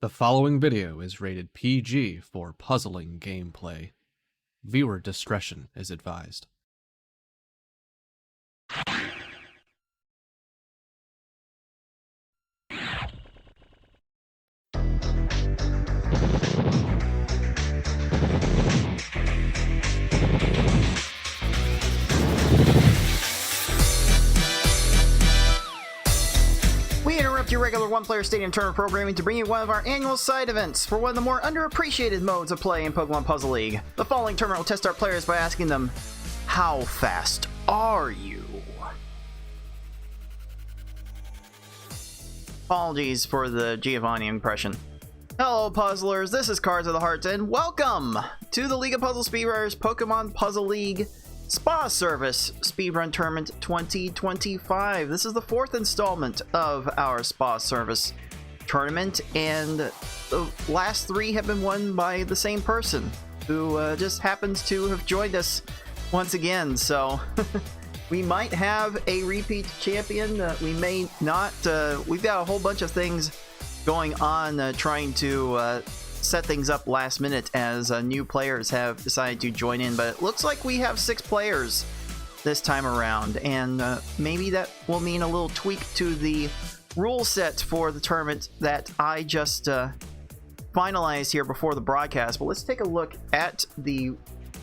The following video is rated PG for puzzling gameplay. Viewer discretion is advised. We interrupt your regular one-player stadium tournament programming to bring you one of our annual side events for one of the more underappreciated modes of play in Pokemon Puzzle League. The following tournament will test our players by asking them, how fast are you? Apologies for the Giovanni impression. Hello puzzlers, this is Cards of the Heart, and welcome to the League of Puzzle Speedrunners Pokemon Puzzle League Spa Service Speedrun Tournament 2025. This is the fourth installment of our Spa Service Tournament, and the last three have been won by the same person, who just happens to have joined us once again, so we might have a repeat champion, we may not. We've got a whole bunch of things going on trying to set things up last minute as new players have decided to join in, but it looks like we have 6 players this time around, and maybe that will mean a little tweak to the rule set for the tournament that I just finalized here before the broadcast. But let's take a look at the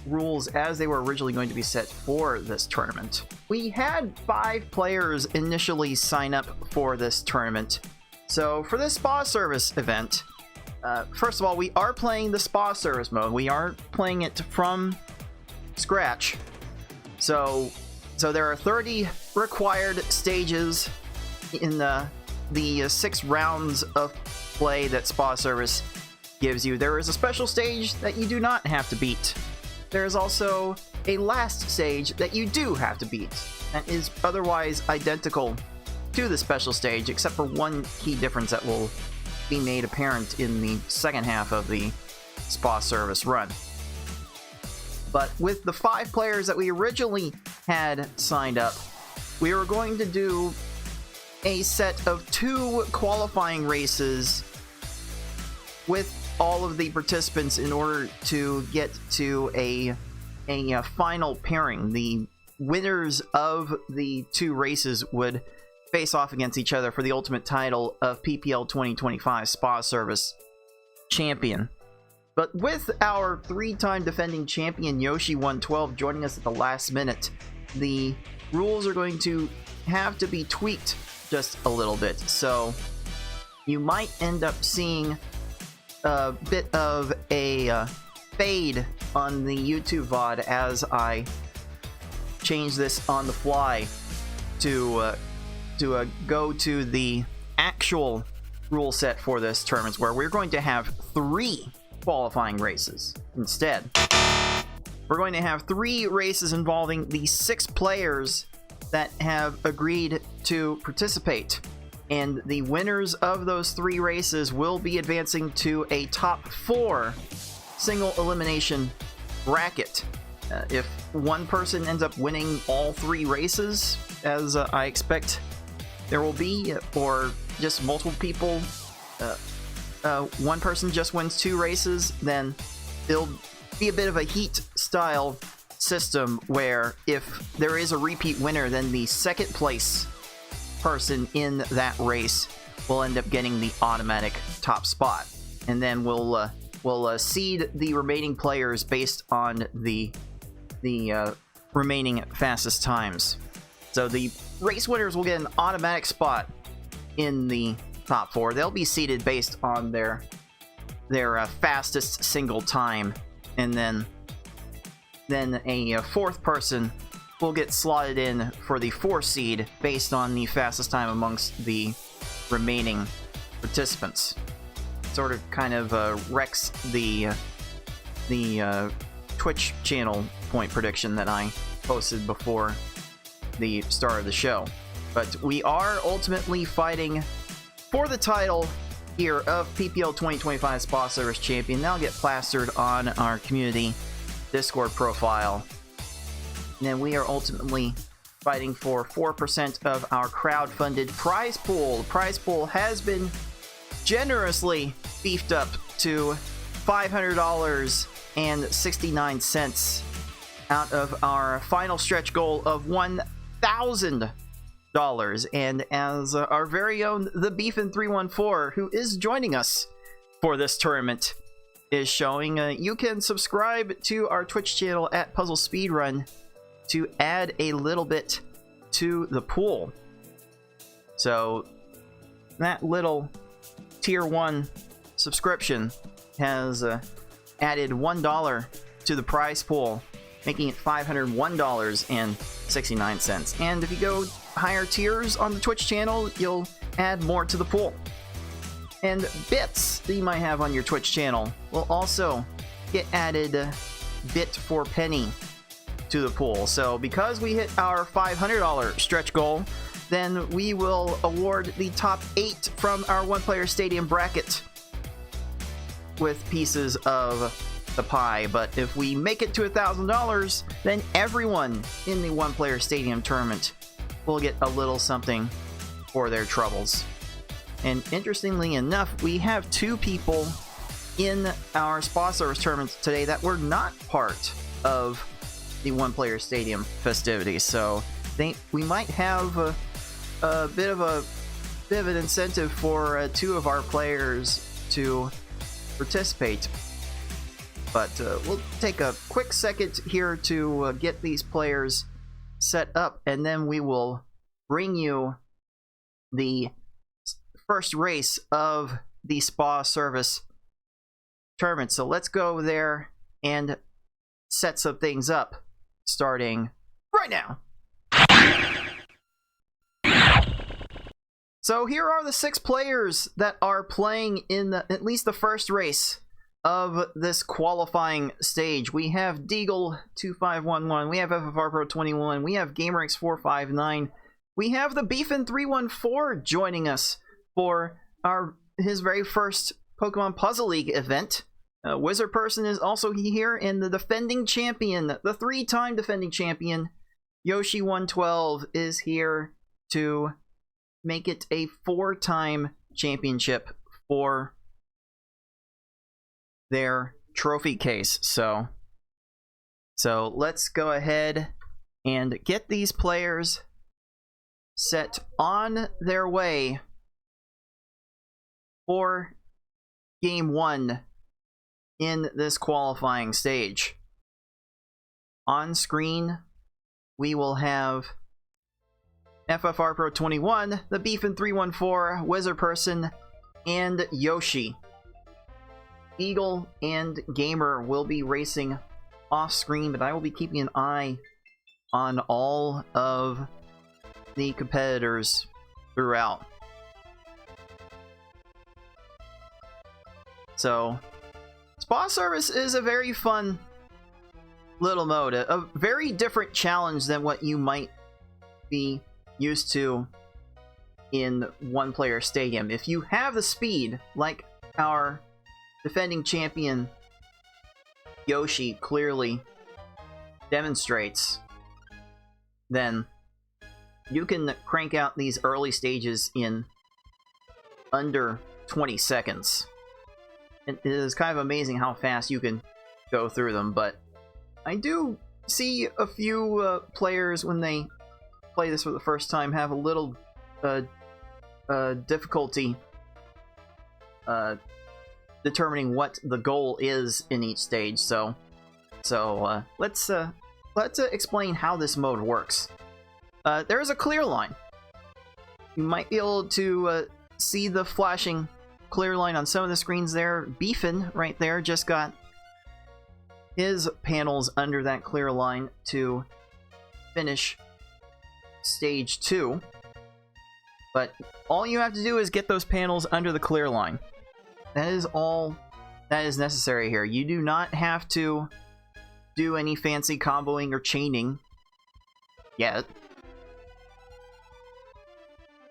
rules as they were originally going to be set for this tournament. We had 5 players initially sign up for this tournament. So for this Spa Service event, first of all, we are playing the Spa Service mode. We are playing it from scratch. So there are 30 required stages in the 6 rounds of play that Spa Service gives you. There is a special stage that you do not have to beat. There is also a last stage that you do have to beat. That is otherwise identical to the special stage, except for one key difference that will be made apparent in the second half of the Spa Service run. But with the 5 players that we originally had signed up, we were going to do a set of 2 qualifying races with all of the participants in order to get to a final pairing. The winners of the 2 races would face off against each other for the ultimate title of PPL 2025 Spa Service Champion. But with our 3-time defending champion Yoshi 112 joining us at the last minute, the rules are going to have to be tweaked just a little bit. So you might end up seeing a bit of a fade on the YouTube VOD as I change this on the fly to go to the actual rule set for this tournament, where we're going to have 3 qualifying races instead. We're going to have 3 races involving the 6 players that have agreed to participate, and the winners of those 3 races will be advancing to a top 4 single elimination bracket. If one person ends up winning all 3 races, as I expect there will be, or just multiple people, one person just wins 2 races, then it'll be a bit of a heat style system where if there is a repeat winner, then the second place person in that race will end up getting the automatic top spot, and then we'll seed the remaining players based on the remaining fastest times. So the race winners will get an automatic spot in the top 4. They'll be seeded based on their fastest single time, and then a 4th person will get slotted in for the 4th seed based on the fastest time amongst the remaining participants. Sort of kind of wrecks the Twitch channel point prediction that I posted before the start of the show. But we are ultimately fighting for the title here of PPL 2025 Spa Service Champion. That'll get plastered on our community Discord profile. And then we are ultimately fighting for 4% of our crowd-funded prize pool. The prize pool has been generously beefed up to $500.69 out of our final stretch goal of $1,000. And as our very own The Beefin314, who is joining us for this tournament, is showing, you can subscribe to our Twitch channel at Puzzle Speedrun to add a little bit to the pool. So that little tier 1 subscription has added $1 to the prize pool, making it $501.69. And if you go higher tiers on the Twitch channel, you'll add more to the pool. And bits that you might have on your Twitch channel will also get added bit for penny to the pool. So because we hit our $500 stretch goal, then we will award the top 8 from our one-player stadium bracket with pieces of the pie. But if we make it to $1,000, then everyone in the one-player stadium tournament will get a little something for their troubles. And interestingly enough, we have 2 people in our spa service tournament today that were not part of the one-player stadium festivities. So we might have a bit of an incentive for 2 of our players to participate. But we'll take a quick second here to get these players set up, and then we will bring you the first race of the spa service tournament. So let's go there and set some things up, starting right now. So here are the 6 players that are playing in at least the first race of this qualifying stage. We have Deagle2511, we have FFRPro21, we have GamerX459, we have the Beefin314 joining us for his very first Pokemon Puzzle League event. Wizard Person is also here, and the defending champion, the 3-time defending champion, Yoshi112, is here to make it a 4-time championship for their trophy case. So let's go ahead and get these players set on their way for game 1 in this qualifying stage. On screen, we will have FFRPro21, the Beefin314, Wizard Person, and Yoshi. Eagle and Gamer will be racing off screen, but I will be keeping an eye on all of the competitors throughout. So, Spa Service is a very fun little mode, a very different challenge than what you might be used to in one-player stadium. If you have the speed, like our defending champion Yoshi clearly demonstrates, then you can crank out these early stages in under 20 seconds. It is kind of amazing how fast you can go through them, but I do see a few players, when they play this for the first time, have a little difficulty determining what the goal is in each stage. So let's explain how this mode works. There is a clear line. You might be able to see the flashing clear line on some of the screens there. Beefin right there just got his panels under that clear line to finish stage 2. But all you have to do is get those panels under the clear line. That is all that is necessary here. You do not have to do any fancy comboing or chaining yet.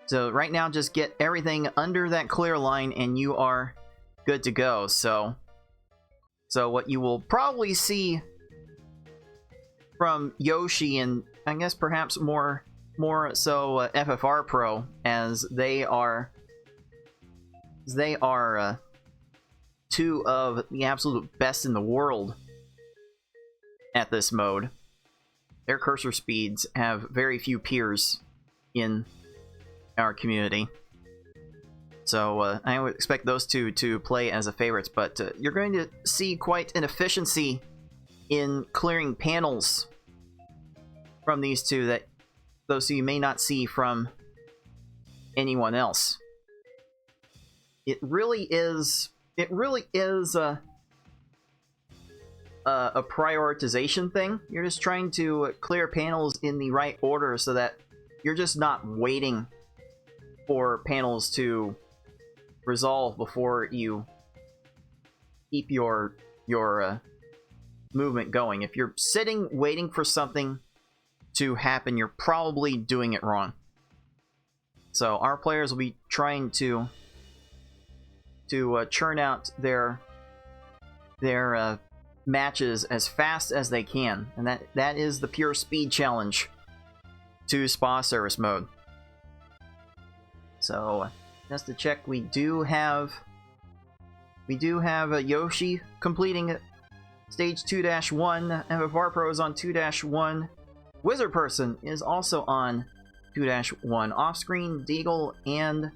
So right now, just get everything under that clear line and you are good to go. So what you will probably see from Yoshi, and I guess perhaps more so FFR Pro, as they are two of the absolute best in the world at this mode. Their cursor speeds have very few peers in our community. So I would expect those two to play as a favorites, but you're going to see quite an efficiency in clearing panels from these two that those you may not see from anyone else. It really is a prioritization thing. You're just trying to clear panels in the right order so that you're just not waiting for panels to resolve before you keep your movement going. If you're sitting waiting for something to happen, you're probably doing it wrong. So our players will be trying to churn out their matches as fast as they can, and that is the pure speed challenge to spa service mode. So just to check, we do have Yoshi completing stage 2-1. MFR Pro is on 2-1. Wizard Person is also on 2-1. Offscreen, Deagle, and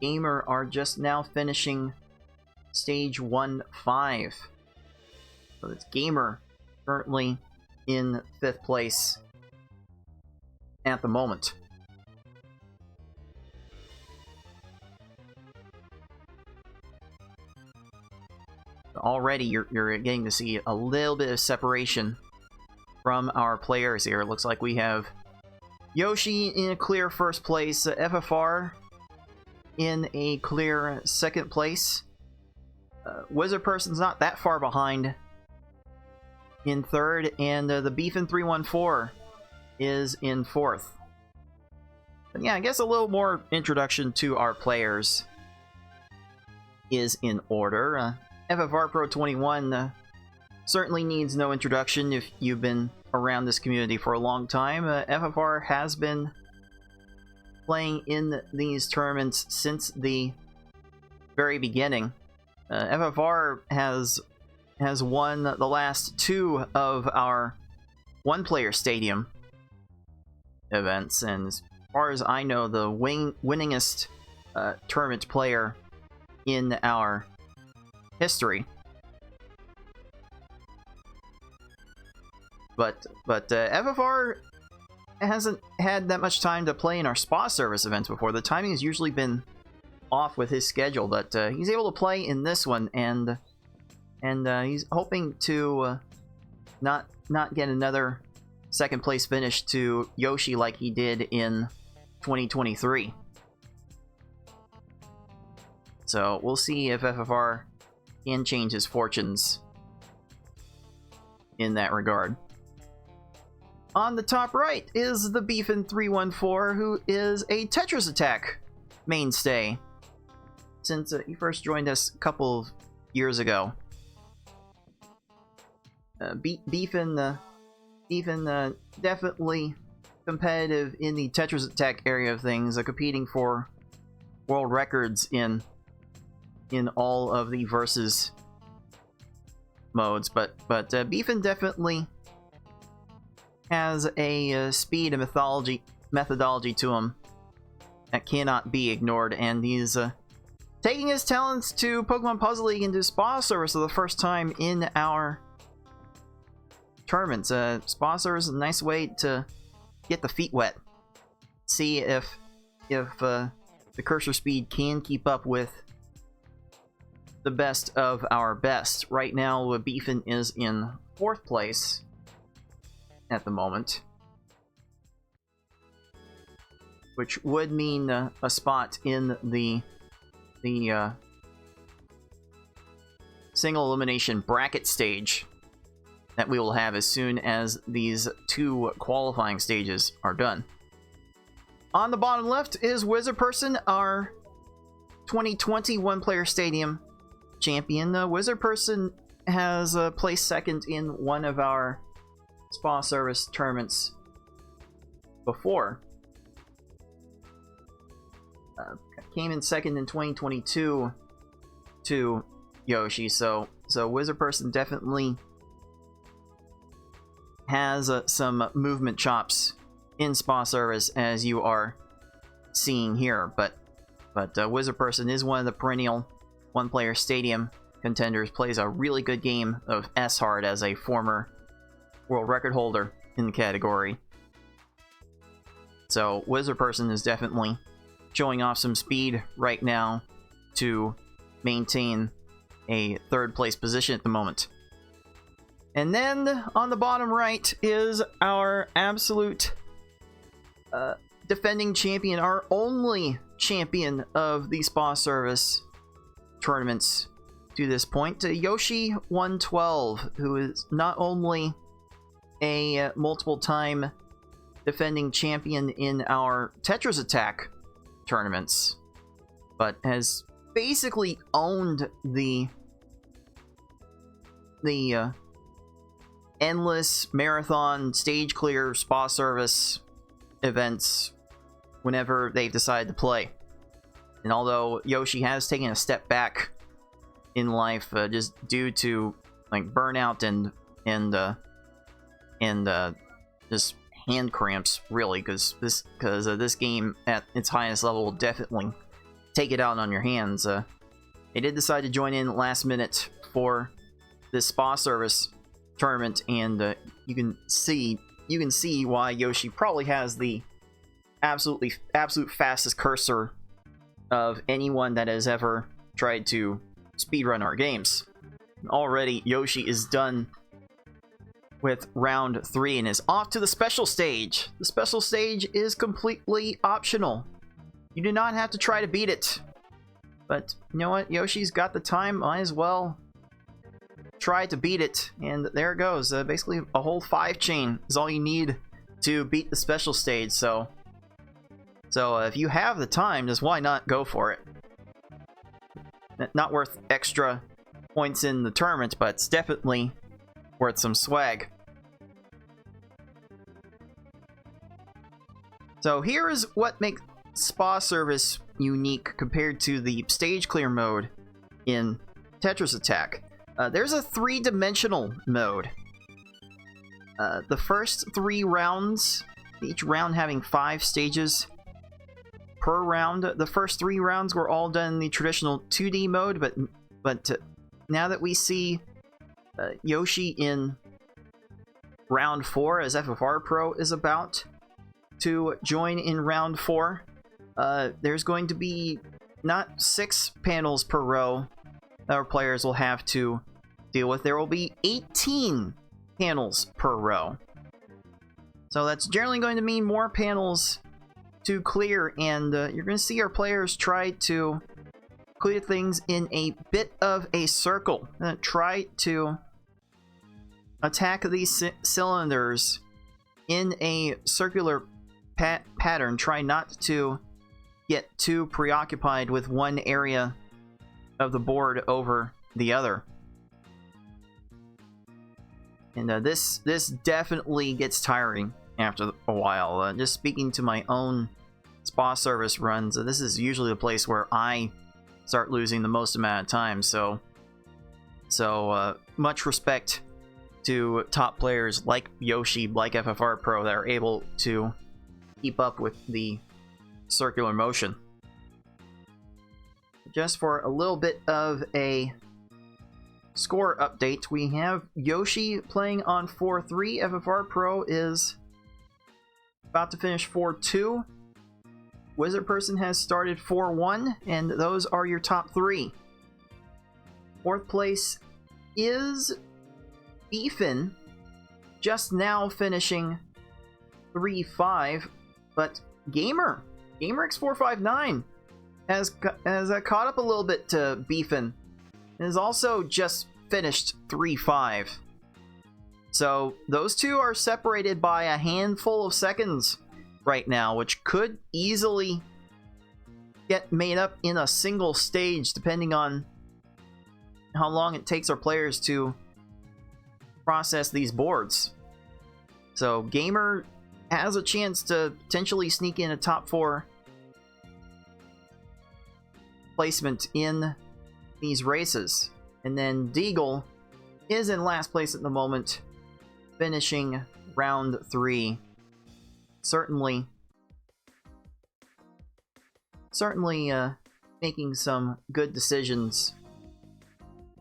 Gamer are just now finishing stage 1-5. So it's Gamer currently in 5th place at the moment. Already you're getting to see a little bit of separation from our players here. It looks like we have Yoshi in a clear 1st place, FFR in a clear 2nd place. Wizard Person's not that far behind in 3rd, and the Beefin 314 is in 4th. But yeah, I guess a little more introduction to our players is in order. FFR Pro 21 certainly needs no introduction if you've been around this community for a long time. FFR has been playing in these tournaments since the very beginning. FFR has won the last 2 of our one-player stadium events, and as far as I know, the winningest tournament player in our history. But FFR hasn't had that much time to play in our spa service events before. The timing has usually been off with his schedule, but he's able to play in this one, and he's hoping to not get another 2nd place finish to Yoshi like he did in 2023. So we'll see if FFR can change his fortunes in that regard. On the top right is the Beefin 314, who is a Tetris Attack mainstay since he first joined us a couple of years ago. Beefin definitely competitive in the Tetris Attack area of things, competing for world records in all of the versus modes, but Beefin definitely has a speed and methodology to him that cannot be ignored, and he's taking his talents to Pokemon Puzzle League into Spa Service for the first time in our tournaments. Spa Service is a nice way to get the feet wet, see if the cursor speed can keep up with the best of our best. Right now, Beefin is in 4th place at the moment, which would mean a spot in the single elimination bracket stage that we will have as soon as these 2 qualifying stages are done. On the bottom left is Wizard Person, our 2020 one-player stadium champion. Wizard Person has placed 2nd in one of our Spa Service tournaments before. Came in 2nd in 2022 to Yoshi. So Wizard Person definitely has some movement chops in Spa Service, as you are seeing here. But Wizard Person is one of the perennial one-player stadium contenders. Plays a really good game of S-Hard as a former world record holder in the category. So Wizard Person is definitely showing off some speed right now to maintain a third place position at the moment. And then on the bottom right is our absolute defending champion, our only champion of the Spa Service tournaments to this point, Yoshi 112, who is not only a multiple time defending champion in our Tetris Attack tournaments, but has basically owned the endless marathon stage clear Spa Service events whenever they've decided to play. And although Yoshi has taken a step back in life just due to like burnout and just hand cramps, really, because this game at its highest level will definitely take it out on your hands. They did decide to join in last minute for this Spa Service tournament, and you can see why Yoshi probably has the absolute fastest cursor of anyone that has ever tried to speedrun our games. Already Yoshi is done with round 3 and is off to the special stage. The special stage is completely optional. You do not have to try to beat it. But you know what? Yoshi's got the time. Might as well try to beat it. And there it goes. Basically a whole 5 chain is all you need to beat the special stage. So if you have the time, just why not go for it? Not worth extra points in the tournament, but it's definitely worth some swag. So here is what makes Spa Service unique compared to the stage clear mode in Tetris Attack. There's a 3-dimensional mode. The first 3 rounds, each round having 5 stages per round. The first 3 rounds were all done in the traditional 2D mode, but now that we see Yoshi in round 4, as FFR Pro is about to join in round 4, there's going to be not 6 panels per row that our players will have to deal with. There will be 18 panels per row. So that's generally going to mean more panels to clear, and you're going to see our players try to clear things in a bit of a circle. Try to attack these cylinders in a circular pattern. Try not to get too preoccupied with one area of the board over the other. And this definitely gets tiring after a while. Just speaking to my own Spa Service runs, this is usually the place where I start losing the most amount of time. So much respect to top players like Yoshi, like FFR Pro, that are able to keep up with the circular motion. Just for a little bit of a score update, we have Yoshi playing on 4-3. FFR Pro is about to finish 4-2. Wizard Person has started 4-1, and those are your top 3. 4th place is Beefin, just now finishing 3-5, but GamerX459 has caught up a little bit to Beefin, and has also just finished 3-5. So those two are separated by a handful of seconds right now, which could easily get made up in a single stage, depending on how long it takes our players to process these boards. So Gamer has a chance to potentially sneak in a top 4 placement in these races. And then Deagle is in last place at the moment, finishing round 3. Certainly making some good decisions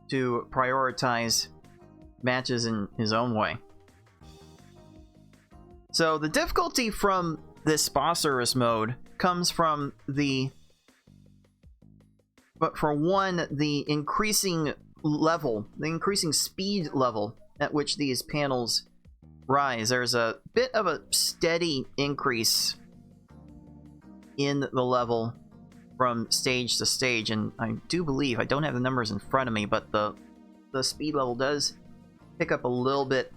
to prioritize matches in his own way. So the difficulty from this spa service mode comes from the increasing level, the increasing speed level at which these panels rise. There's a bit of a steady increase in the level from stage to stage, and I do believe, I don't have the numbers in front of me, but the speed level does pick up a little bit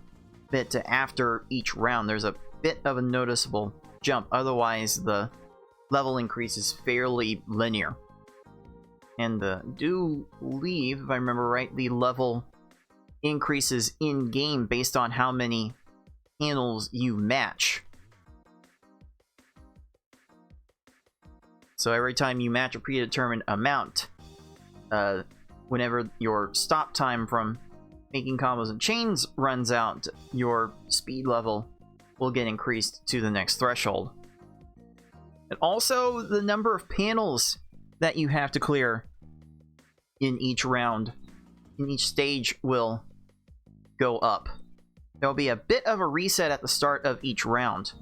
after each round. There's a bit of a noticeable jump. Otherwise, the level increase is fairly linear. And do believe, if I remember right, the level increases in-game based on how many panels you match. So every time you match a predetermined amount, whenever your stop time from making combos and chains runs out, your speed level will get increased to the next threshold. And also, the number of panels that you have to clear in each round, in each stage, will go up. There'll be a bit of a reset at the start of each round,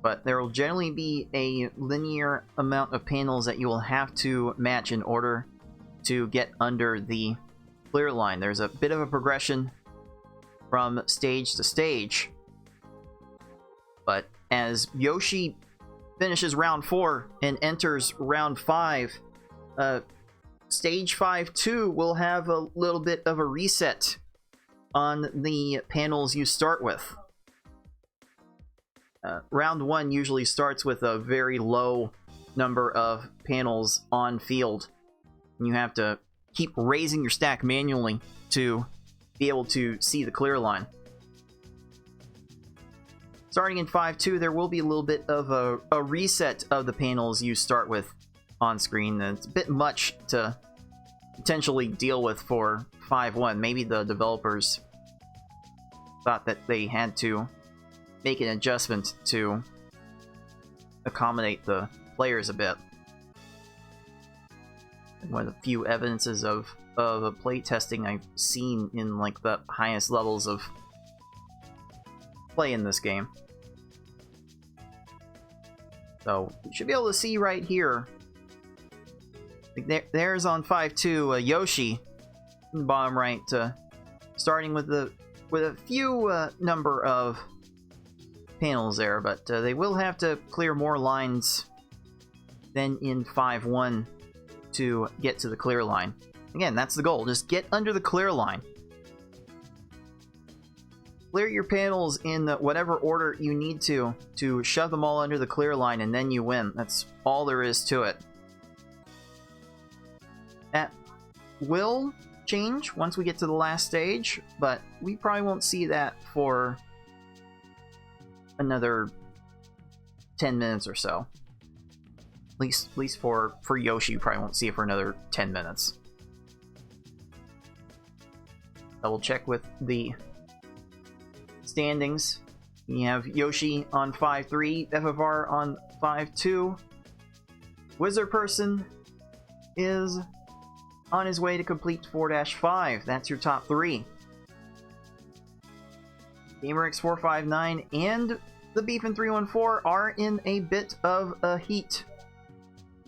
but there will generally be a linear amount of panels that you will have to match in order to get under the clear line. There's a bit of a progression from stage to stage, but as Yoshi finishes round 4 and enters round 5, stage 5-2 will have a little bit of a reset on the panels you start with. Round 1 usually starts with a very low number of panels on field. You have to keep raising your stack manually to be able to see the clear line. Starting in 5-2, there will be a little bit of a reset of the panels you start with on screen. It's a bit much to potentially deal with for 5-1. Maybe the developers thought that they had to make an adjustment to accommodate the players a bit. One of the few evidences of play testing I've seen in like the highest levels of play in this game. So you should be able to see right here. There's on 5-2 Yoshi in the bottom right, starting with a few number of panels there, but they will have to clear more lines than in 5-1 to get to the clear line. Again, that's the goal. Just get under the clear line. Clear your panels in whatever order you need to shove them all under the clear line, and then you win. That's all there is to it. That will change once we get to the last stage, but we probably won't see that for another 10 minutes or so. At least for Yoshi, you probably won't see it for another 10 minutes. Double check with the standings. You have Yoshi on 5-3, FFR on 5-2. Wizard Person is on his way to complete 4-5. That's your top 3. GamerX459 and the Beefin314 are in a bit of a heat.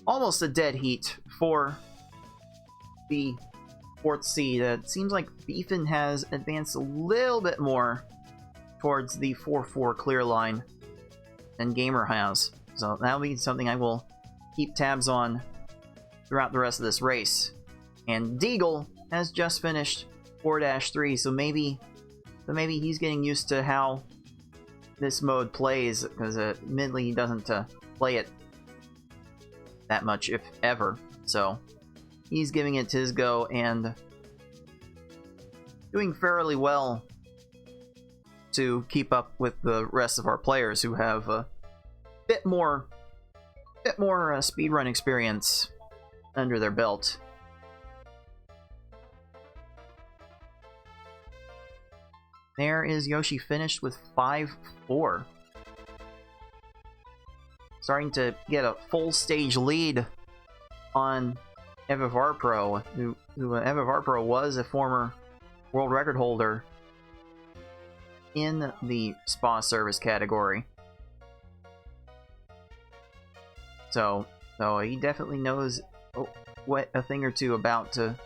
Almost a dead heat for the 4th seed. It seems like Beefin has advanced a little bit more towards the 4-4 clear line than Gamer has. So that'll be something I will keep tabs on throughout the rest of this race. And Deagle has just finished 4-3, so maybe he's getting used to how this mode plays, because admittedly he doesn't play it that much, if ever. So he's giving it his go and doing fairly well to keep up with the rest of our players who have a bit more speedrun experience under their belt. there is Yoshi finished with 5-4. Starting to get a full stage lead on Evivarpro, who Evivarpro was a former world record holder in the spa service category. So he definitely knows what a thing or two about to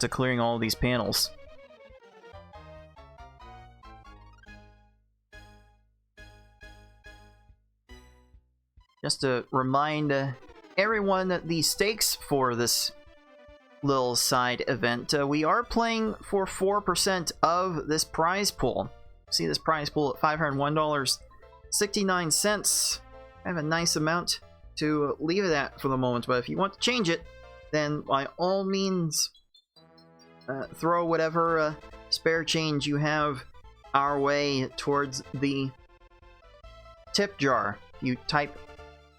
clearing all these panels. Just to remind everyone that the stakes for this little side event, we are playing for 4% of this prize pool. See this prize pool at $501.69. I have a nice amount to leave it at for the moment, but if you want to change it, then by all means throw whatever spare change you have our way towards the tip jar. If you type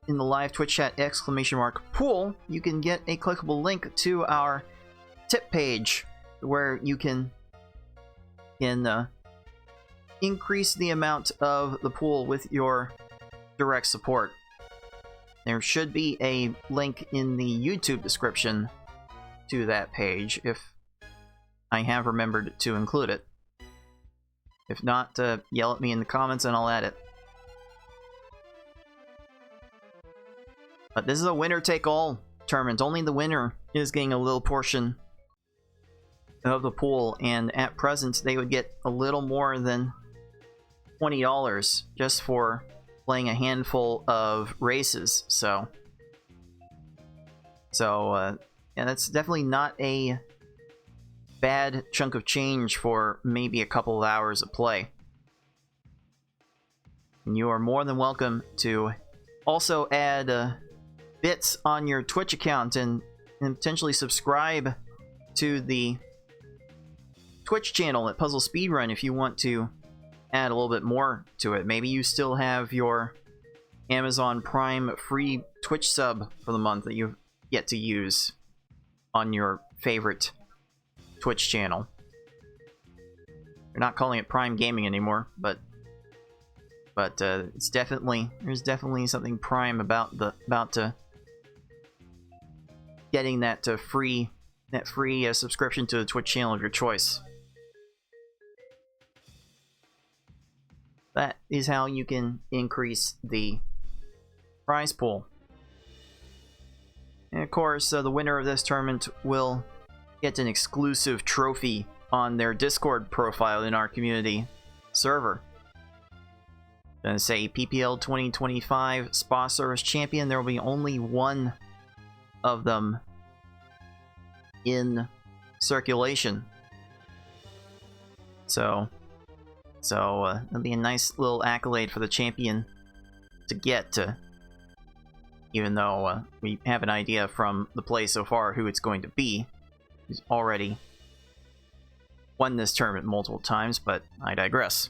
in the live Twitch chat !pool, you can get a clickable link to our tip page where you can increase the amount of the pool with your direct support. There should be a link in the YouTube description to that page if I have remembered to include it. If not, yell at me in the comments and I'll add it. But this is a winner-take-all tournament. Only the winner is getting a little portion of the pool, and at present they would get a little more than $20 just for playing a handful of races. So yeah, that's definitely not a bad chunk of change for maybe a couple of hours of play. And you are more than welcome to also add bits on your Twitch account and potentially subscribe to the Twitch channel at Puzzle Speedrun if you want to add a little bit more to it. Maybe you still have your Amazon Prime free Twitch sub for the month that you've yet to use on your favorite Twitch channel. They're not calling it Prime Gaming anymore, but it's there's definitely something Prime about getting that free subscription to the Twitch channel of your choice. That is how you can increase the prize pool. And of course, the winner of this tournament will get an exclusive trophy on their Discord profile in our community server. Gonna say PPL 2025 Spa Service Champion. There will be only one of them in circulation. So it'll be a nice little accolade for the champion to get to, even though we have an idea from the play so far who it's going to be. He's already won this tournament multiple times, but I digress.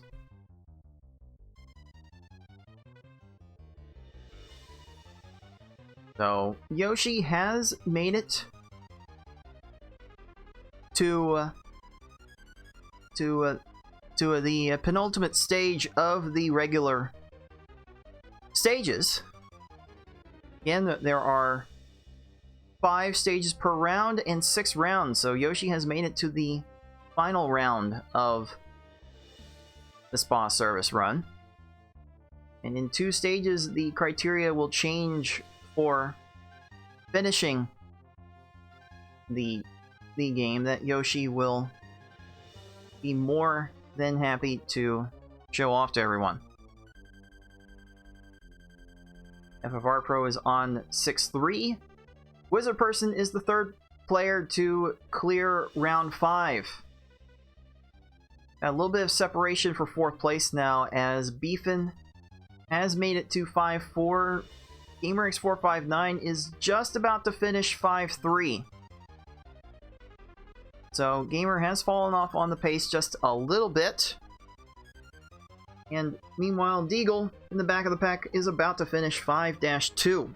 So Yoshi has made it to the penultimate stage of the regular stages. Again, there are 5 stages per round and 6 rounds, so Yoshi has made it to the final round of the spa service run. And in 2 stages, the criteria will change for finishing the game that Yoshi will be more than happy to show off to everyone. FFR Pro is on 6-3. Wizard Person is the 3rd player to clear round 5. A little bit of separation for 4th place now, as Beefin has made it to 5-4. GamerX459 is just about to finish 5-3. So Gamer has fallen off on the pace just a little bit. And meanwhile, Deagle in the back of the pack is about to finish 5-2.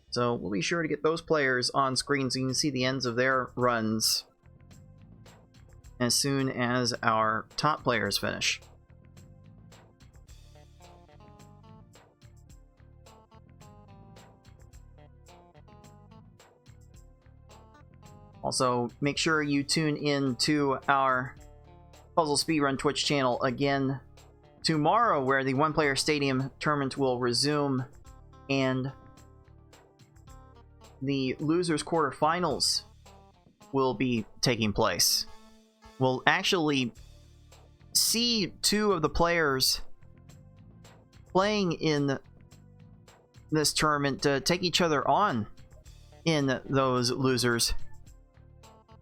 So we'll be sure to get those players on screen so you can see the ends of their runs as soon as our top players finish. Also, make sure you tune in to our Puzzle Speedrun Twitch channel again tomorrow, where the one-player stadium tournament will resume and the losers quarterfinals will be taking place. We'll actually see two of the players playing in this tournament to take each other on in those losers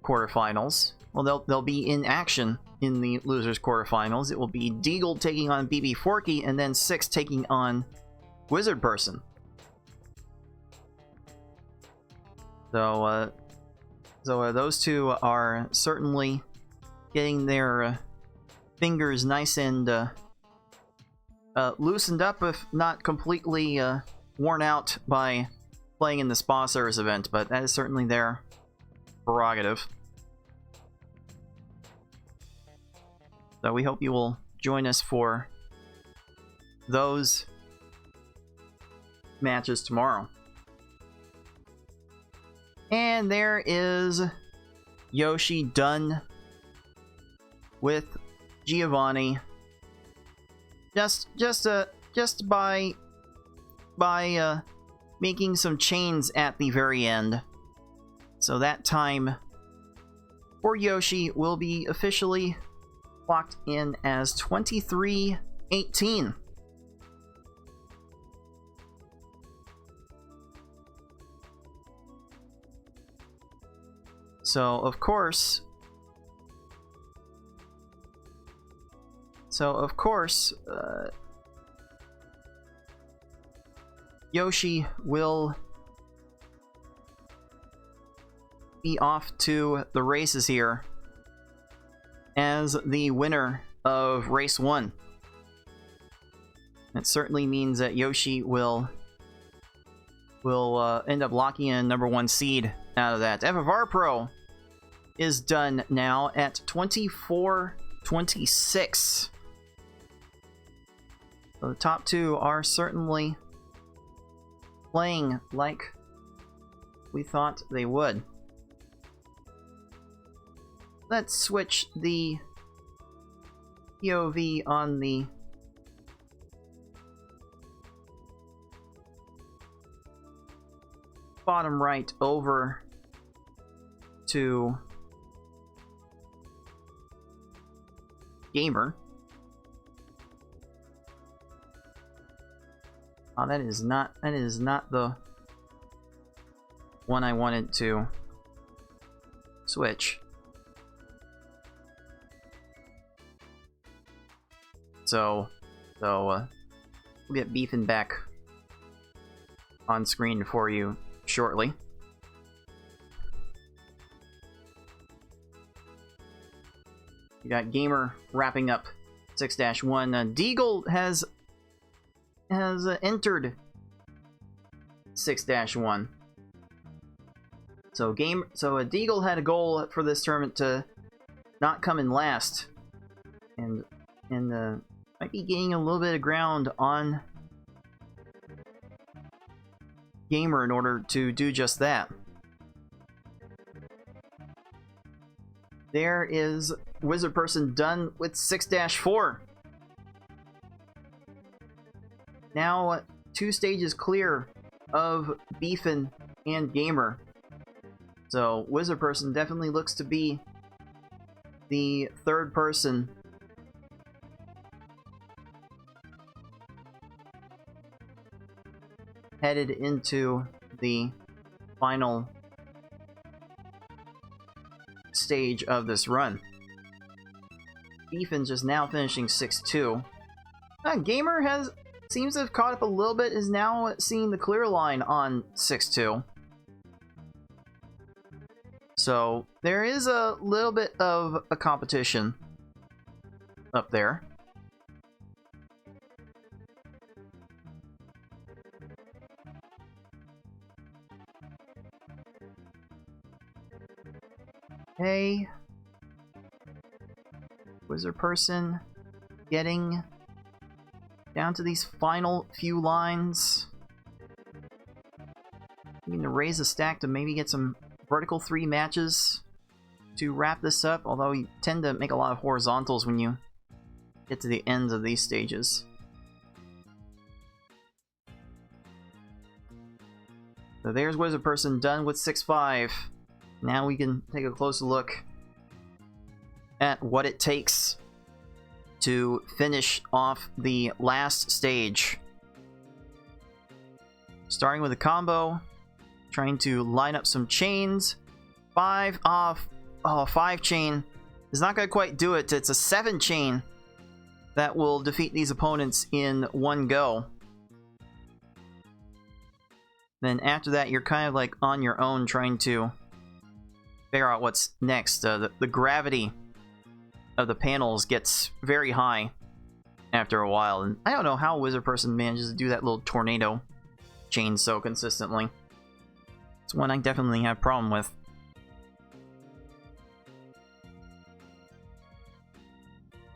quarterfinals. Well, they'll be in action in the losers quarterfinals. It will be Deagle taking on BB Forky, and then Six taking on Wizard Person. So those two are certainly getting their fingers nice and loosened up, if not completely worn out by playing in the Spa Service event, but that is certainly their prerogative. So we hope you will join us for those matches tomorrow. And there is Yoshi done with Giovanni. Just by making some chains at the very end. So that time for Yoshi will be officially locked in as 23-18. So of course, Yoshi will be off to the races here as the winner of race 1. It certainly means that Yoshi will end up locking in a #1 seed out of that. FFR Pro is done now at 24-26. So the top two are certainly playing like we thought they would. Let's switch the POV on the bottom right over to Gamer. Oh, that is not the one I wanted to switch. So we'll get Beefin back on screen for you shortly. You got Gamer wrapping up 6-1. Deagle has entered 6-1. So Deagle had a goal for this tournament to not come in last, and might be gaining a little bit of ground on Gamer in order to do just that. There is Wizard Person done with 6-4. Now 2 stages clear of Beefin and Gamer. So Wizard Person definitely looks to be the third person headed into the final stage of this run. Beefin's just now finishing 6-2. Gamer seems to have caught up a little bit, is now seeing the clear line on 6-2. So there is a little bit of a competition up there. Hey, Wizard person getting down to these final few lines. Needing to raise the stack to maybe get some vertical 3 matches to wrap this up, although you tend to make a lot of horizontals when you get to the ends of these stages. So there's Wizard Person done with 6-5. Now we can take a closer look at what it takes to finish off the last stage. Starting with a combo, trying to line up some chains. 5 off. Oh, 5 chain is not going to quite do it. It's a 7 chain that will defeat these opponents in one go. Then after that, you're kind of like on your own trying to figure out what's next. The gravity of the panels gets very high after a while, and I don't know how Wizard Person manages to do that little tornado chain so consistently. It's one I definitely have a problem with.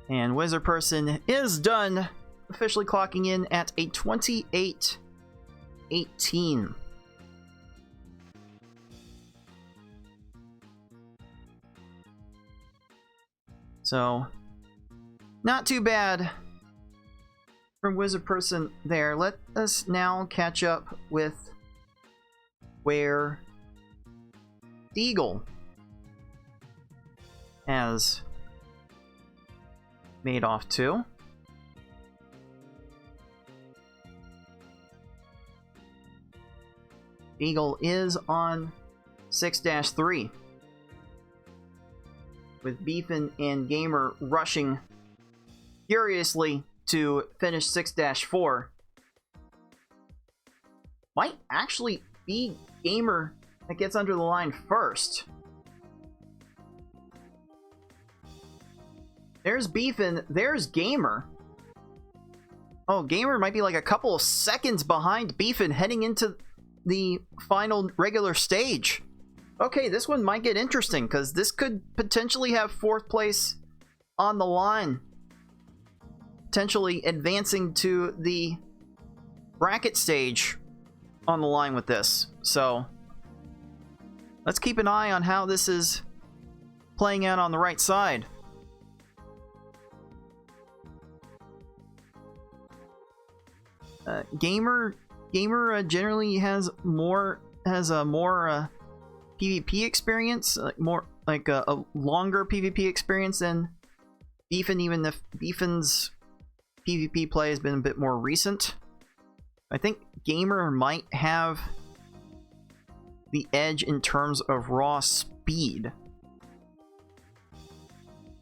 And Wizard Person is done, officially clocking in at a 28-18. So, not too bad from Wizard Person there. Let us now catch up with where Deagle has made off to. Eagle is on 6-3, with Beefin and Gamer rushing furiously to finish 6-4. Might actually be Gamer that gets under the line first. There's Beefin, there's Gamer. Oh, Gamer might be like a couple of seconds behind Beefin heading into the final regular stage. Okay, this one might get interesting because this could potentially have 4th place on the line. Potentially advancing to the bracket stage on the line with this. So let's keep an eye on how this is playing out on the right side. Gamer generally has more PvP experience, more like a longer PvP experience than Beefin, even if Beefin's PvP play has been a bit more recent. I think Gamer might have the edge in terms of raw speed,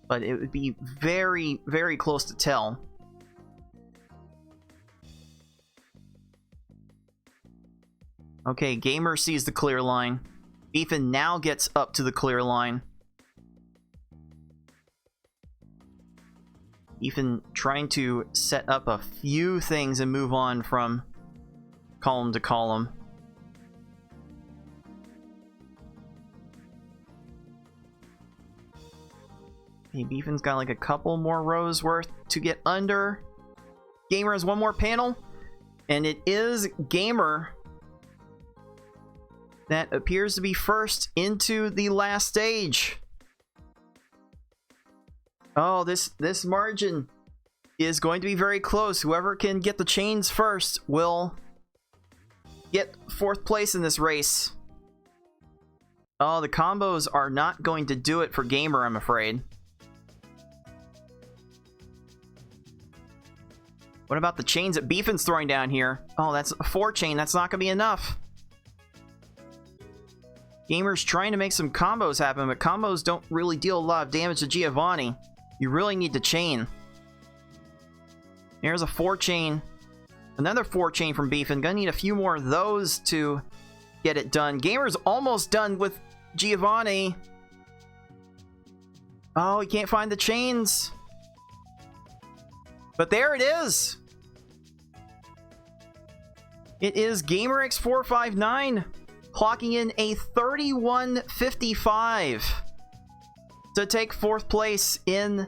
but it would be very, very close to tell. Okay, Gamer sees the clear line. Beefin now gets up to the clear line. Beefin trying to set up a few things and move on from column to column. Okay, Beefin's got like a couple more rows worth to get under. Gamer has one more panel, and it is Gamer that appears to be first into the last stage. Oh, this margin is going to be very close. Whoever can get the chains first will get 4th place in this race. Oh, the combos are not going to do it for Gamer, I'm afraid. What about the chains that Beefin's throwing down here? Oh, that's a 4 chain. That's not going to be enough. Gamer's trying to make some combos happen, but combos don't really deal a lot of damage to Giovanni. You really need to chain. Here's a 4 chain. Another 4 chain from Beefin. Gonna need a few more of those to get it done. Gamer's almost done with Giovanni. Oh, he can't find the chains. But there it is. It is GamerX459 clocking in a 31.55 to take 4th place in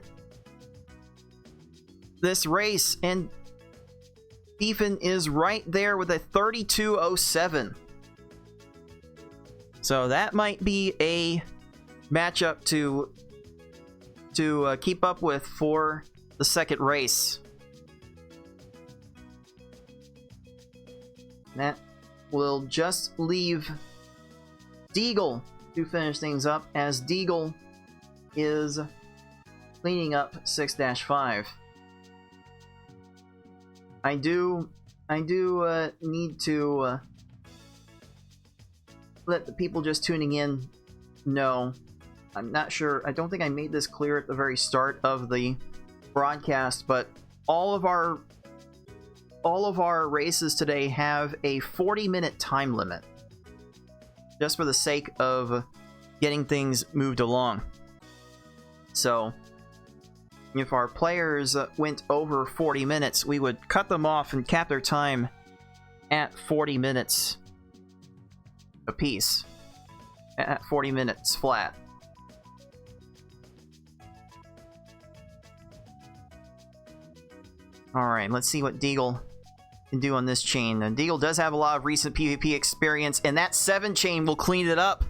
this race, and Beefin is right there with a 32.07. So that might be a matchup to keep up with for the second race. That will just leave Deagle to finish things up, as Deagle is cleaning up 6-5. I do need to let the people just tuning in know. I'm not sure. I don't think I made this clear at the very start of the broadcast, but all of our races today have a 40-minute time limit, just for the sake of getting things moved along. So if our players went over 40 minutes, we would cut them off and cap their time at 40 minutes apiece, at 40 minutes flat. Alright, let's see what Deagle can do on this chain. Deagle does have a lot of recent PvP experience, and that 7 chain will clean it up.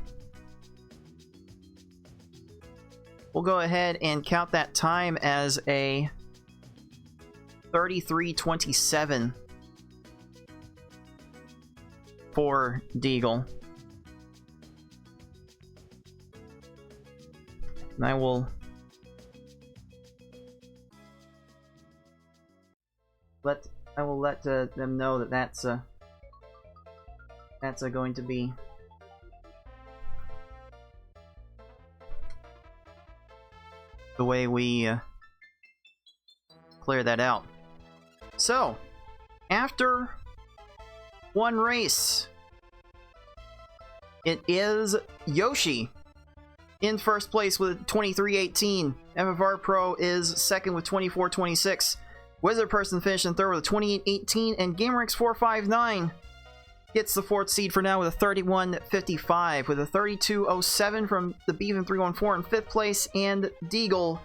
We'll go ahead and count that time as a 33.27 for Deagle. And I will let them know that that's going to be the way we clear that out. So, after one race, it is Yoshi in first place with 23.18. FFR Pro is second with 24.26. Wizard Person finished in third with a 28.18, and GamerX459 gets the fourth seed for now with a 31.55, with a 32.07 from the Beaven 314 in fifth place, and Deagle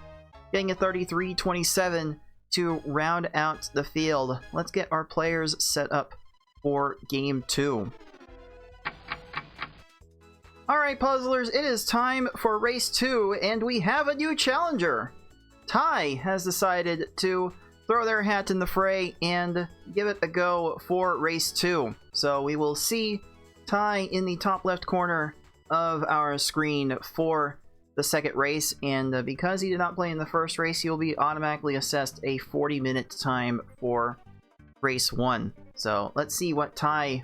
getting a 33.27 to round out the field. Let's get our players set up for game 2. Alright, puzzlers, it is time for race 2, and we have a new challenger. Ty has decided to throw their hat in the fray and give it a go for race 2. So we will see Ty in the top left corner of our screen for the second race, and because he did not play in the first race, he will be automatically assessed a 40-minute time for race 1. So let's see what Ty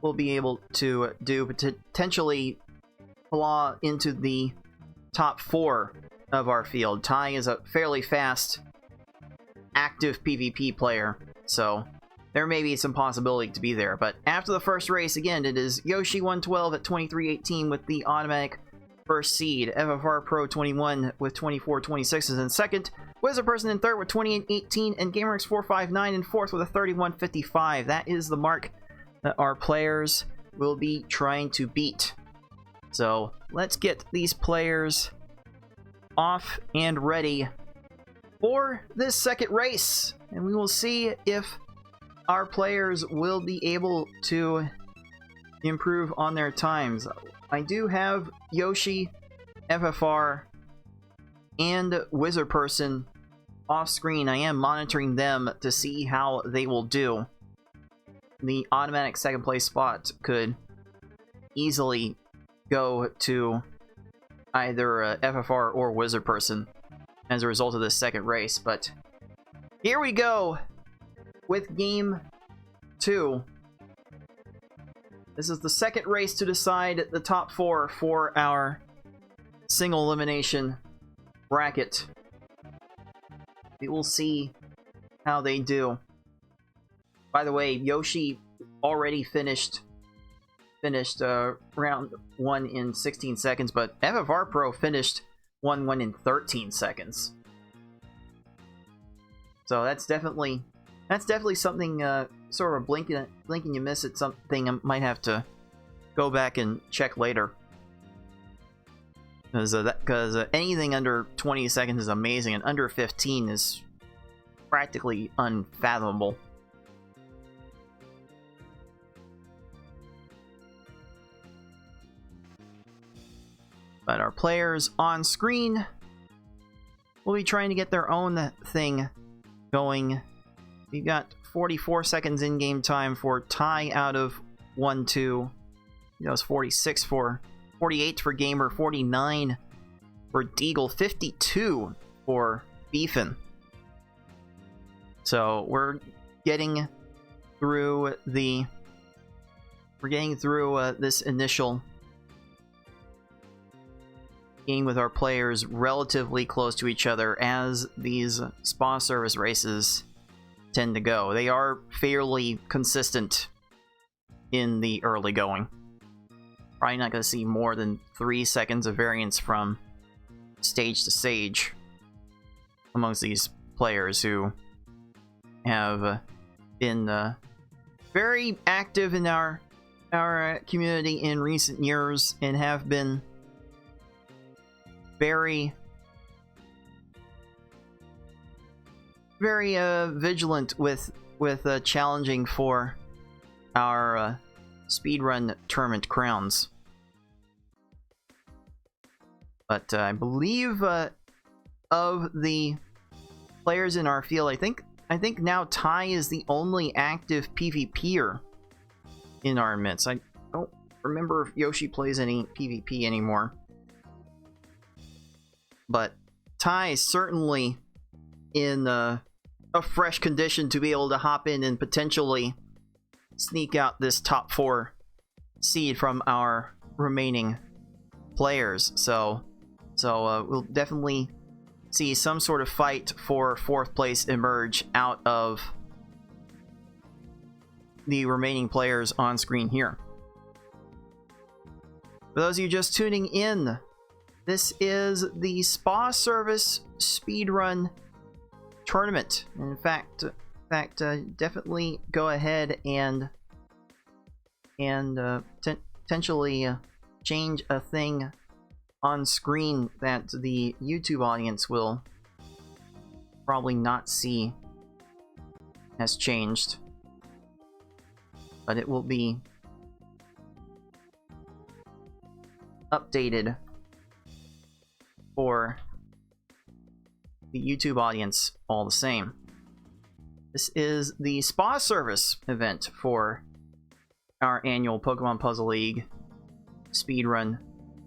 will be able to do, potentially claw into the top 4 of our field. Ty is a fairly fast, active PvP player, so there may be some possibility to be there. But after the first race, again, it is Yoshi 112 at 23.18 with the automatic first seed. FFR Pro 21 with 24.26 is in second. Wizard Person in third with 28.18, and GamerX 459 in fourth with a 31.55. That is the mark that our players will be trying to beat. So let's get these players off and ready for this second race, and we will see if our players will be able to improve on their times. I do have Yoshi, FFR, and Wizard Person off screen. I am monitoring them to see how they will do. The automatic second place spot could easily go to either FFR or Wizard Person as a result of this second race. But here we go with game 2. This is the second race to decide the top 4 for our single elimination bracket. We will see how they do. By the way, Yoshi already finished round 1 in 16 seconds, but FFR Pro finished 1-1 in 13 seconds. So that's definitely something, sort of a blinking you miss it, something I might have to go back and check later. Because anything under 20 seconds is amazing, and under 15 is practically unfathomable. But our players on screen will be trying to get their own thing going. We've got 44 seconds in-game time for Ty out of 1-2. That was 46 for 48 for Gamer, 49 for Deagle, 52 for Beefin. So we're getting through this initial game with our players relatively close to each other, as these spa service races tend to go. They are fairly consistent in the early going. Probably not going to see more than 3 seconds of variance from stage to stage amongst these players who have been very active in our community in recent years and have been very vigilant with challenging for our speedrun tournament crowns. But I believe of the players in our field, I think now Ty is the only active PvPer in our midst. I don't remember if Yoshi plays any PvP anymore. But Ty is certainly in a fresh condition to be able to hop in and potentially sneak out this top 4 seed from our remaining players. So we'll definitely see some sort of fight for 4th place emerge out of the remaining players on screen here. For those of you just tuning in, this is the Spa Service Speedrun Tournament. In fact, definitely go ahead and potentially change a thing on screen that the YouTube audience will probably not see has changed, but it will be updated for the YouTube audience all the same. This is the Spa Service event for our annual Pokemon Puzzle League Speedrun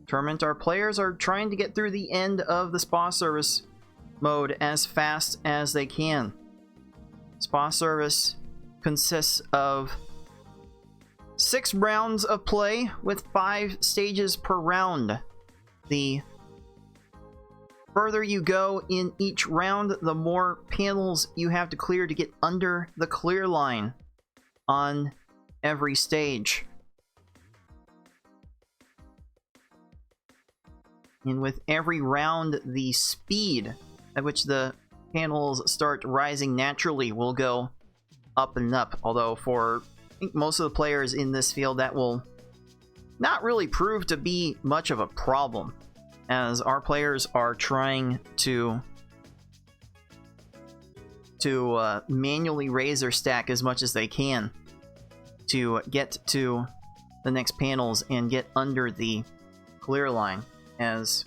Tournament. Our players are trying to get through the end of the Spa Service mode as fast as they can. Spa Service consists of 6 rounds of play with 5 stages per round. The further you go in each round, the more panels you have to clear to get under the clear line on every stage. And with every round, the speed at which the panels start rising naturally will go up and up. Although for I think most of the players in this field, that will not really prove to be much of a problem, as our players are trying to manually raise their stack as much as they can to get to the next panels and get under the clear line, as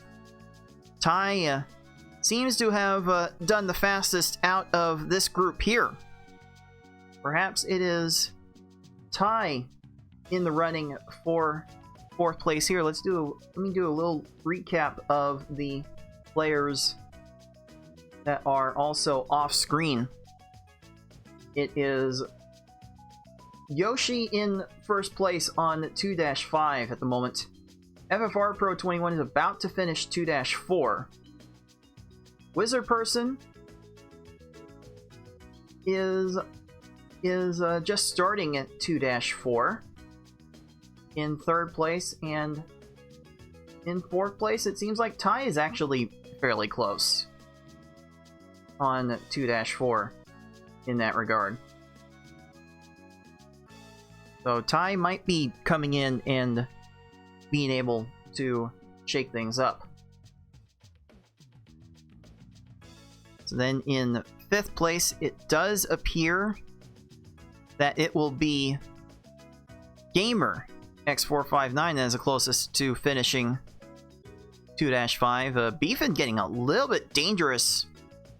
Ty seems to have done the fastest out of this group here. Perhaps it is Ty in the running for 4th place here. Let me do a little recap of the players that are also off screen. It is Yoshi in 1st place on 2-5 at the moment. FFR Pro 21 is about to finish 2-4. Wizard Person is just starting at 2-4 in 3rd place, and in 4th place it seems like Ty is actually fairly close on 2-4 in that regard. So Ty might be coming in and being able to shake things up. So then in 5th place, it does appear that it will be Gamer X459 that is the closest to finishing 2-5. Beefin getting a little bit dangerous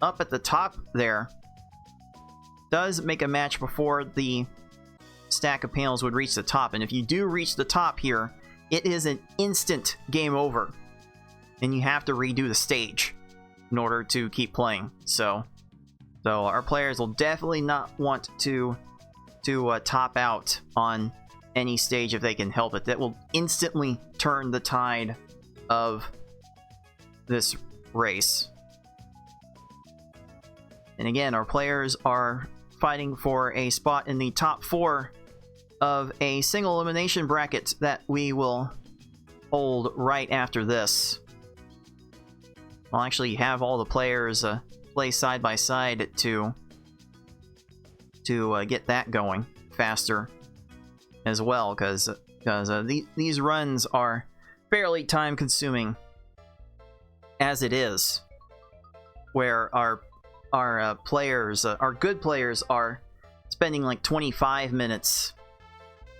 up at the top there. Does make a match before the stack of panels would reach the top, and if you do reach the top here, it is an instant game over, and you have to redo the stage in order to keep playing. So our players will definitely not want to top out on any stage if they can help it. That will instantly turn the tide of this race. And again, our players are fighting for a spot in the top 4 of a single elimination bracket that we will hold right after this. I'll actually have all the players play side by side to get that going faster as well, because these runs are fairly time consuming as it is, where our players, our good players, are spending like 25 minutes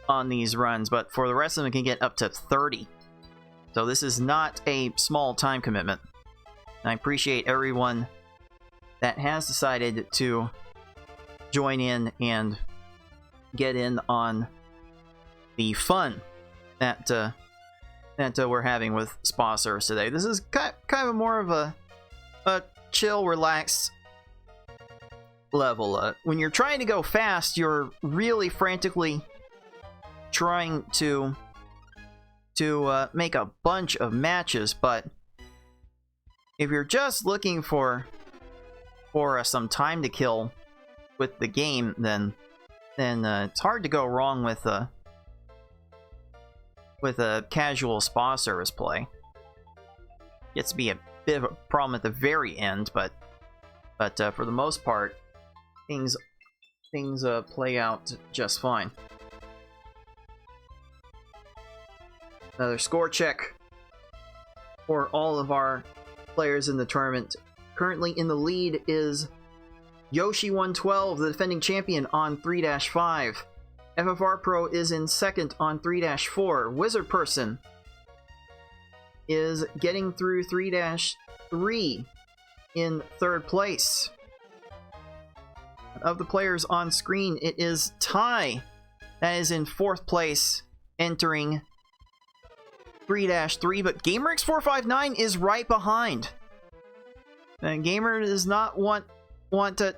on these runs, but for the rest of them it can get up to 30. So this is not a small time commitment. And I appreciate everyone that has decided to join in and get in on the fun that we're having with Spa Service today. This is kind of more of a chill, relaxed level. When you're trying to go fast, you're really frantically trying to make a bunch of matches, but if you're just looking for some time to kill with the game, then it's hard to go wrong with a casual Spa Service play. Gets to be a bit of a problem at the very end, but for the most part, things play out just fine. Another score check for all of our players in the tournament. Currently in the lead is Yoshi112, the defending champion, on 3-5. FFR Pro is in second on 3-4. Wizard Person is getting through 3-3 in third place. Of the players on screen, it is Ty that is in fourth place, entering 3-3, but GamerX459 is right behind. And Gamer does not want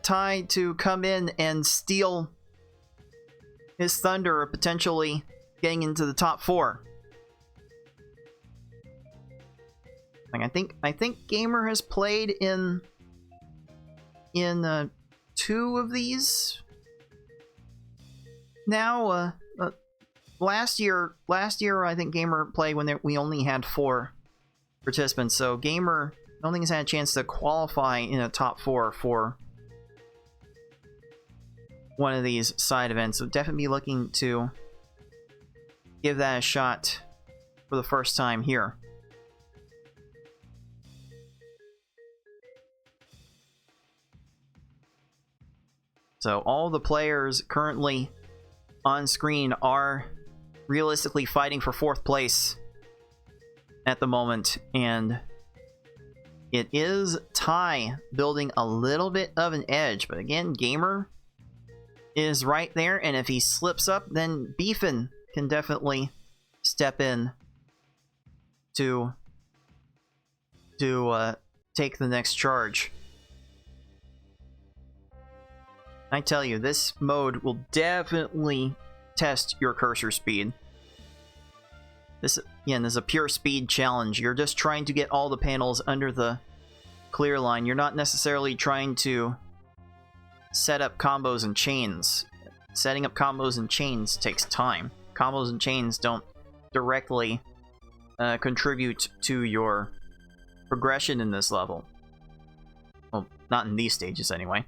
Ty to come in and steal his thunder, or potentially getting into the top 4. Like, I think Gamer has played in 2 of these now. Last year I think Gamer played when we only had 4 participants, so Gamer, I don't think has had a chance to qualify in a top 4 for one of these side events, so definitely be looking to give that a shot for the first time here. So all the players currently on screen are realistically fighting for 4th place at the moment, and it is Ty building a little bit of an edge, but again, Gamer is right there, and if he slips up, then Beefin can definitely step in to take the next charge. I tell you, this mode will definitely test your cursor speed. This is a pure speed challenge. You're just trying to get all the panels under the clear line. You're not necessarily trying to set up combos and chains. Setting up combos and chains takes time. Combos and chains don't directly contribute to your progression in this level. Well, not in these stages anyway.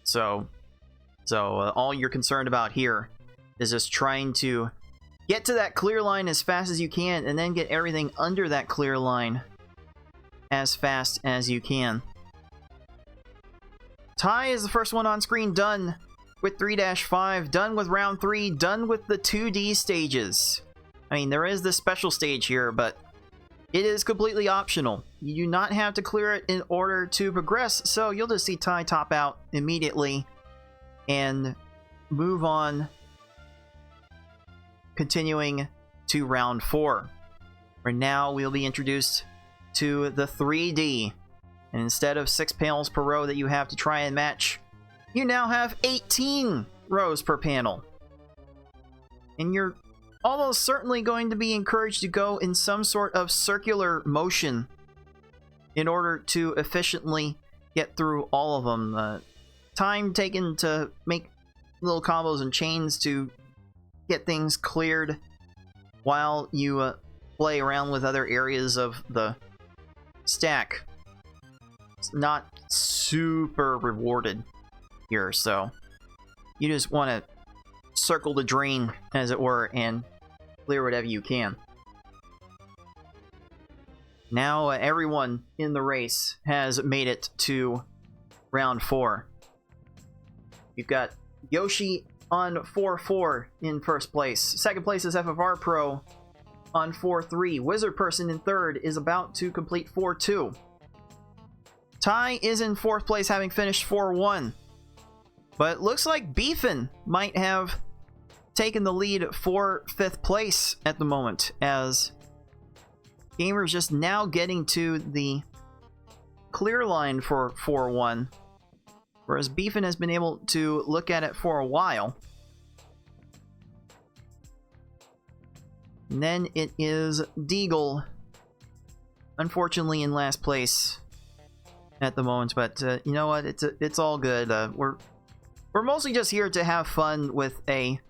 So all you're concerned about here is just trying to get to that clear line as fast as you can, and then get everything under that clear line as fast as you can. Ty is the first one on screen, done with 3-5, done with round 3, done with the 2D stages. I mean, there is this special stage here, but it is completely optional. You do not have to clear it in order to progress, so you'll just see Ty top out immediately and move on, continuing to round 4, where now we'll be introduced to the 3D. And instead of 6 panels per row that you have to try and match, you now have 18 rows per panel. And you're almost certainly going to be encouraged to go in some sort of circular motion in order to efficiently get through all of them. The time taken to make little combos and chains to get things cleared while you play around with other areas of the stack, it's not super rewarded here, so you just want to circle the drain, as it were, and clear whatever you can. Now everyone in the race has made it to round 4. You've got Yoshi on 4-4 in first place. Second place is FFR Pro on 4-3. Wizard Person in third is about to complete 4-2. Ty is in 4th place, having finished 4-1. But it looks like Beefin might have taken the lead for 5th place at the moment, as Gamer's just now getting to the clear line for 4-1, whereas Beefin has been able to look at it for a while. And then it is Deagle, unfortunately in last place at the moment, but you know what? It's all good. We're mostly just here to have fun with a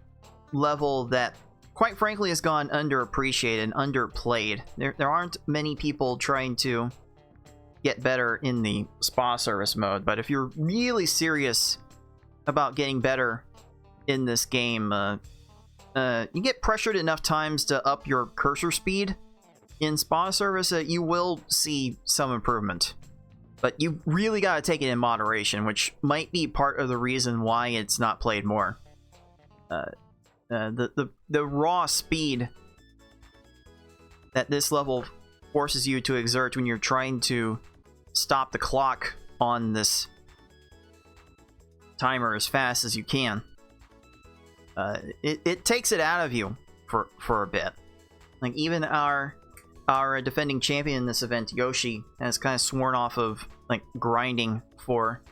level that, quite frankly, has gone underappreciated and underplayed. There aren't many people trying to get better in the spa service mode, but if you're really serious about getting better in this game, you get pressured enough times to up your cursor speed in spa service, you will see some improvement. But you really got to take it in moderation, which might be part of the reason why it's not played more. The raw speed that this level forces you to exert when you're trying to stop the clock on this timer as fast as you can, it takes it out of you for a bit. Like, even our defending champion in this event, Yoshi, has kind of sworn off of like grinding for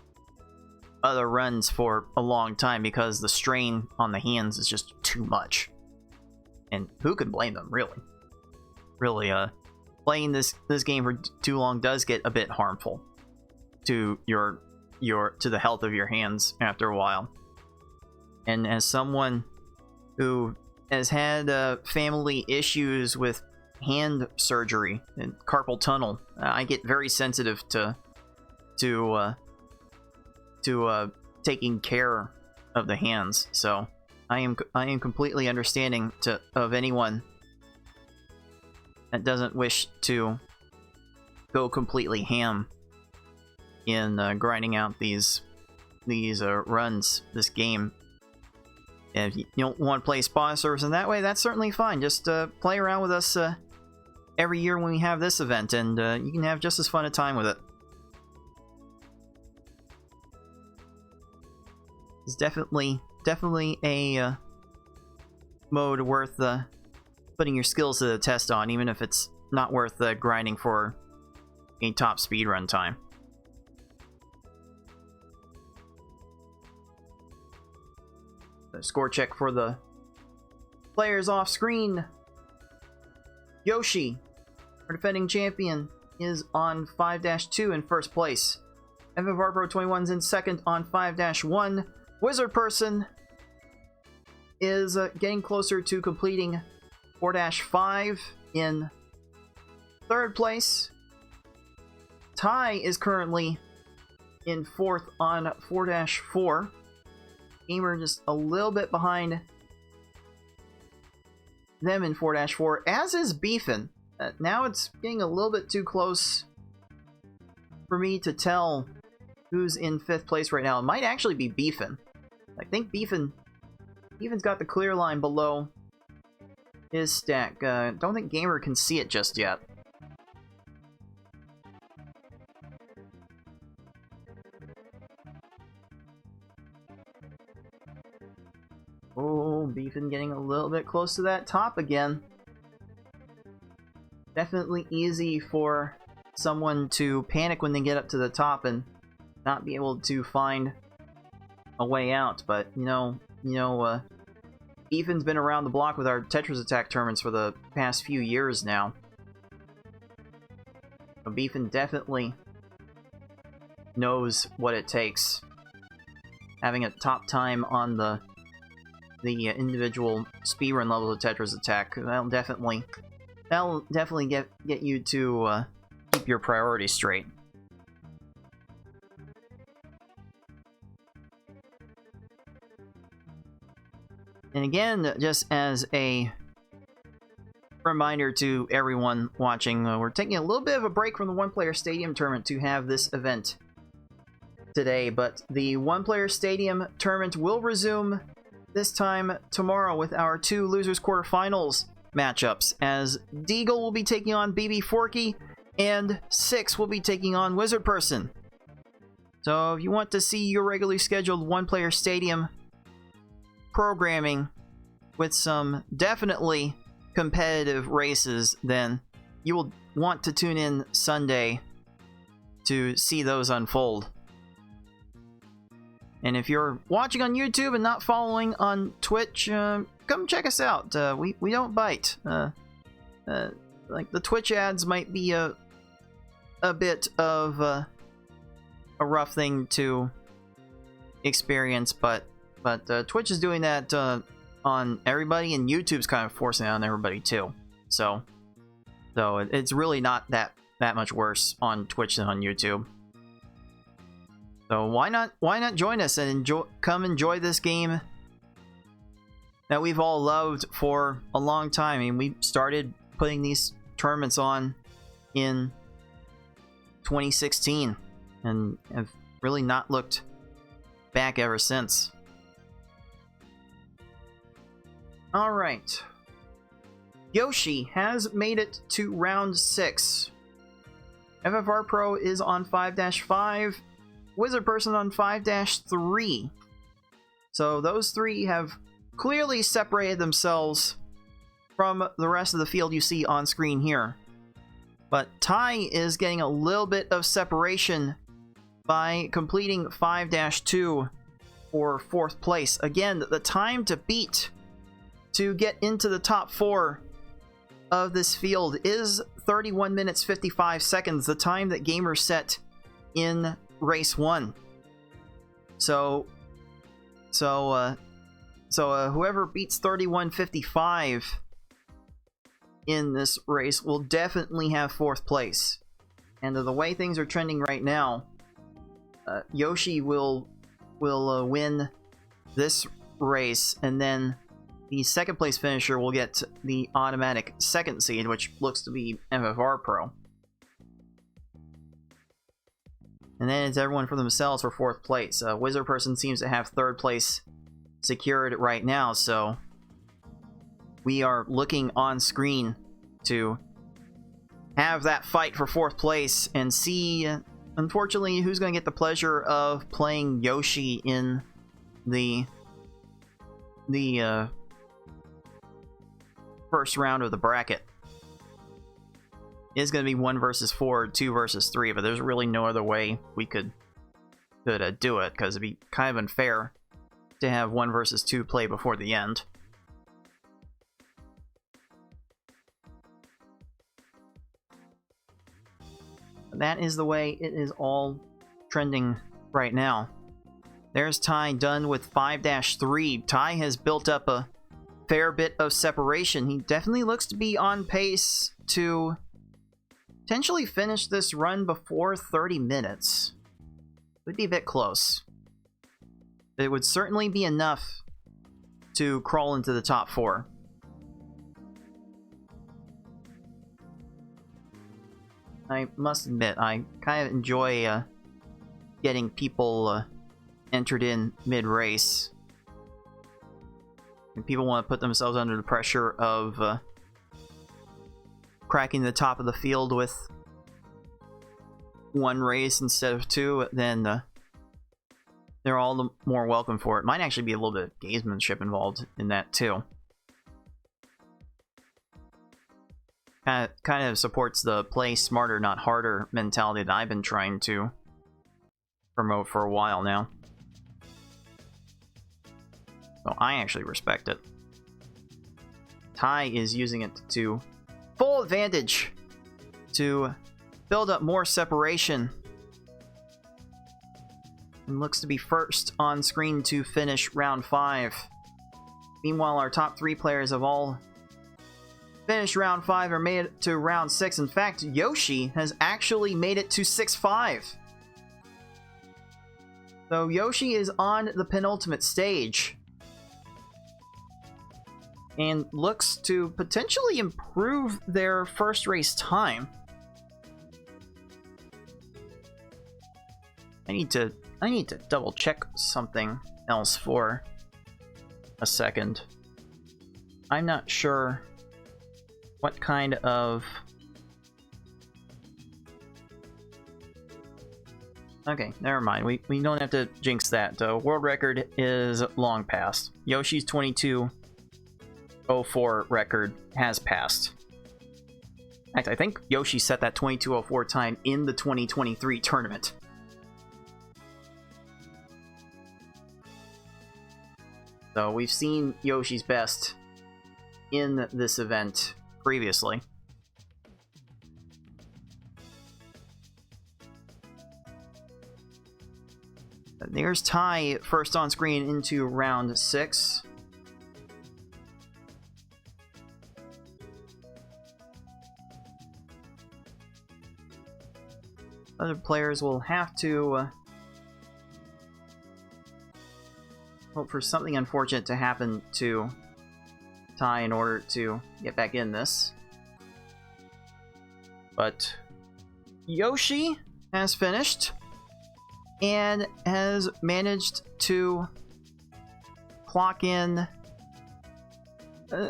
other runs for a long time because the strain on the hands is just too much. And who can blame them, really? Really, playing this game for too long does get a bit harmful to to the health of your hands after a while. And as someone who has had family issues with hand surgery and carpal tunnel, I get very sensitive to taking care of the hands. So I am completely understanding of anyone that doesn't wish to go completely ham in grinding out these runs, this game. And if you don't want to play spa service in that way, that's certainly fine. Just play around with us every year when we have this event, and you can have just as fun a time with it. It's definitely a mode worth putting your skills to the test on, even if it's not worth grinding for a top speedrun time. The score check for the players off screen. Yoshi, our defending champion, is on 5-2 in first place. FFR Pro 21's in second on 5-1. Wizard Person is getting closer to completing 4-5 in third place. Ty is currently in fourth on 4-4. Gamer just a little bit behind them in 4-4, as is Beefin. Now it's getting a little bit too close for me to tell who's in 5th place right now. It might actually be Beefin. I think Beefin's got the clear line below his stack. Don't think Gamer can see it just yet. Oh, Beefin getting a little bit close to that top again. Definitely easy for someone to panic when they get up to the top and not be able to find a way out. But Beefin's been around the block with our Tetris Attack tournaments for the past few years now. So Beefin definitely knows what it takes. Having a top time on the individual speedrun levels of Tetris Attack, that'll definitely get you to keep your priorities straight. And again, just as a reminder to everyone watching, we're taking a little bit of a break from the one-player stadium tournament to have this event today, but the one-player stadium tournament will resume this time tomorrow with our 2 losers quarterfinals matchups, as Deagle will be taking on BB Forky and Six will be taking on Wizard Person. So if you want to see your regularly scheduled one-player stadium programming with some definitely competitive races, then you will want to tune in Sunday to see those unfold. And if you're watching on YouTube and not following on Twitch, come check us out. We don't bite. Like the Twitch ads might be a bit of a rough thing to experience, but Twitch is doing that on everybody, and YouTube's kind of forcing it on everybody too. So it's really not that much worse on Twitch than on YouTube. So why not join us and come enjoy this game that we've all loved for a long time. I mean, we started putting these tournaments on in 2016 and have really not looked back ever since. Alright. Yoshi has made it to round 6. FFR Pro is on 5-5. Wizard Person on 5-3. So those 3 have clearly separated themselves from the rest of the field you see on screen here. But Ty is getting a little bit of separation by completing 5-2 for 4th place. Again, the time to beat to get into the top 4 of this field is 31 minutes 55 seconds, the time that gamers set in race 1. So whoever beats 31:55 in this race will definitely have 4th place. And the way things are trending right now, Yoshi will win this race, and then the 2nd place finisher will get the automatic 2nd seed, which looks to be FFR Pro. And then it's everyone for themselves for 4th place. Wizard Person seems to have 3rd place secured right now, so we are looking on screen to have that fight for 4th place and see, unfortunately, who's going to get the pleasure of playing Yoshi in the first round of the bracket. It is going to be 1 versus 4, 2 versus 3, but there's really no other way we could do it, because it'd be kind of unfair to have 1 versus 2 play before the end. That is the way it is all trending right now. There's Ty done with 5-3. Ty has built up a fair bit of separation. He definitely looks to be on pace to potentially finish this run before 30 minutes. Would be a bit close. But it would certainly be enough to crawl into the top 4. I must admit, I kind of enjoy getting people entered in mid-race. And people want to put themselves under the pressure of cracking the top of the field with one race instead of two, then they're all the more welcome for it. Might actually be a little bit of gamesmanship involved in that too. Kind of supports the play smarter, not harder mentality that I've been trying to promote for a while now. So I actually respect it. Ty is using it to full advantage to build up more separation. And looks to be first on screen to finish round 5. Meanwhile, our top 3 players have all finished round 5 or made it to round 6. In fact, Yoshi has actually made it to 6-5. So Yoshi is on the penultimate stage. And looks to potentially improve their first race time. I need to double check something else for a second. I'm not sure what kind of... Okay, never mind. We don't have to jinx that. World record is long past. Yoshi's 22:04 record has passed. In fact, I think Yoshi set that 22:04 time in the 2023 tournament. So we've seen Yoshi's best in this event previously. There's Ty first on screen into round 6. Other players will have to hope for something unfortunate to happen to Ty in order to get back in this. But Yoshi has finished and has managed to clock in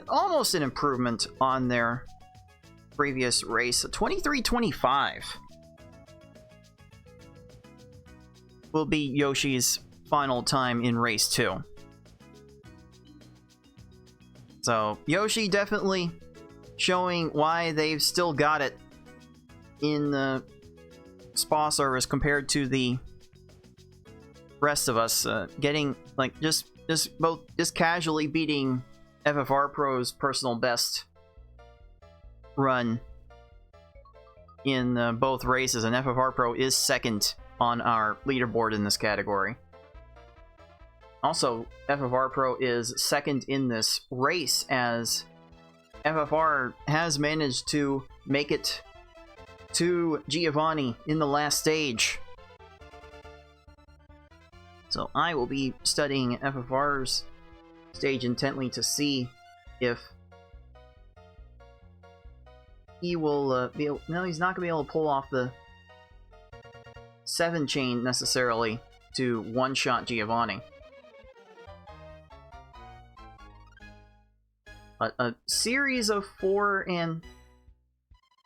almost an improvement on their previous race. 23:25 will be Yoshi's final time in race 2. So Yoshi definitely showing why they've still got it in the spa service compared to the rest of us, getting like just casually beating FFR Pro's personal best run in both races, and FFR Pro is second on our leaderboard in this category. Also, FFR Pro is second in this race, as FFR has managed to make it to Giovanni in the last stage. So I will be studying FFR's stage intently to see if he will be able... No, he's not going to be able to pull off the 7 chain necessarily to one-shot Giovanni. But a series of 4 and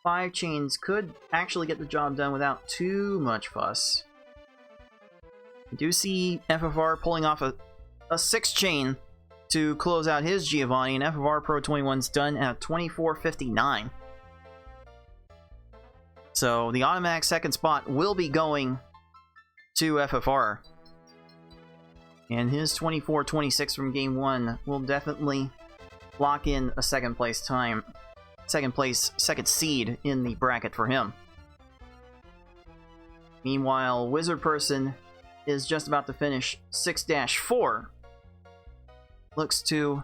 5 chains could actually get the job done without too much fuss. I do see FFR pulling off a 6 chain to close out his Giovanni, and FFR Pro 21's done at 24:59. So the automatic second spot will be going to FFR. And his 24:26 from game 1 will definitely lock in a second place time. Second seed in the bracket for him. Meanwhile, Wizard Person is just about to finish 6-4. Looks to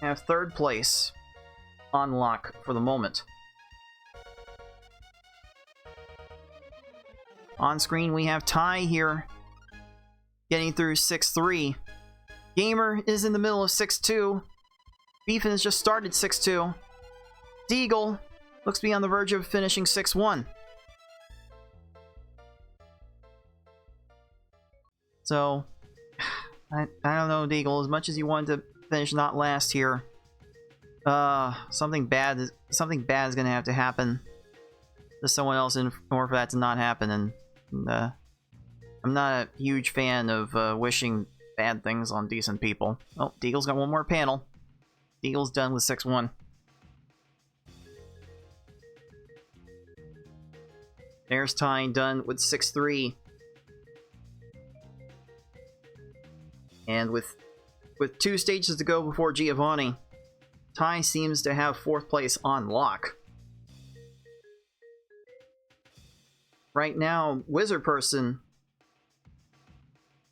have third place on lock for the moment. On screen we have Ty here getting through 6-3. Gamer is in the middle of 6-2. Beefin has just started 6-2. Deagle looks to be on the verge of finishing 6-1. So, I don't know, Deagle. As much as you wanted to finish not last here, something bad is gonna have to happen to someone else in order for that to not happen. And I'm not a huge fan of wishing bad things on decent people. Oh, Deagle's got one more panel. Deagle's done with 6-1. There's Ty done with 6-3. And with 2 stages to go before Giovanni, Ty seems to have 4th place on lock. Right now, Wizard Person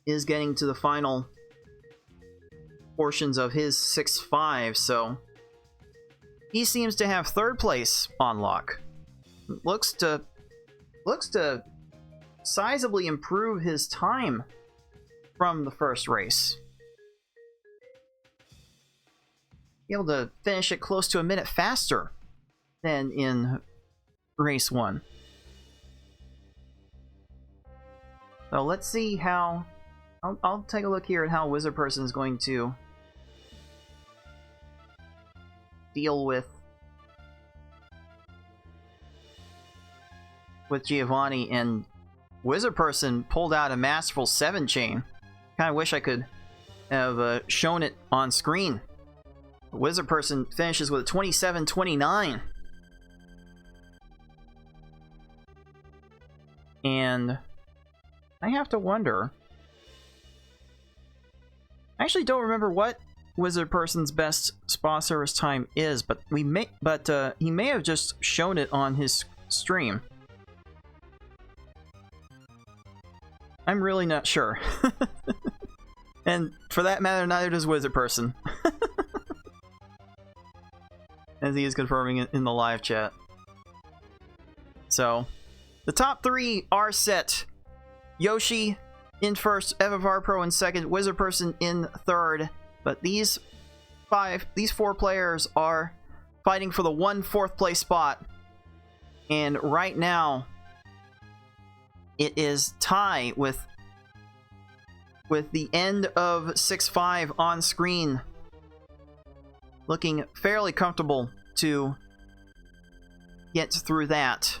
is getting to the final portions of his 6-5, so he seems to have 3rd place on lock. Looks to sizably improve his time from the first race. Be able to finish it close to a minute faster than in race 1. So let's see how... I'll take a look here at how Wizard Person is going to deal with Giovanni. And Wizard Person pulled out a masterful 7-chain. Kind of wish I could have shown it on screen. Wizard Person finishes with a 27-29. And I have to wonder... I actually don't remember what Wizard Person's best spa service time is, but he may have just shown it on his stream. I'm really not sure. And for that matter, neither does Wizard Person. As he is confirming it in the live chat. So, the top 3 are set. Yoshi in first, Evavar Pro in second, Wizard Person in third. But these 4 players are fighting for the 1 4th place spot. And right now, it is Ty with the end of 6-5 on screen. Looking fairly comfortable to get through that.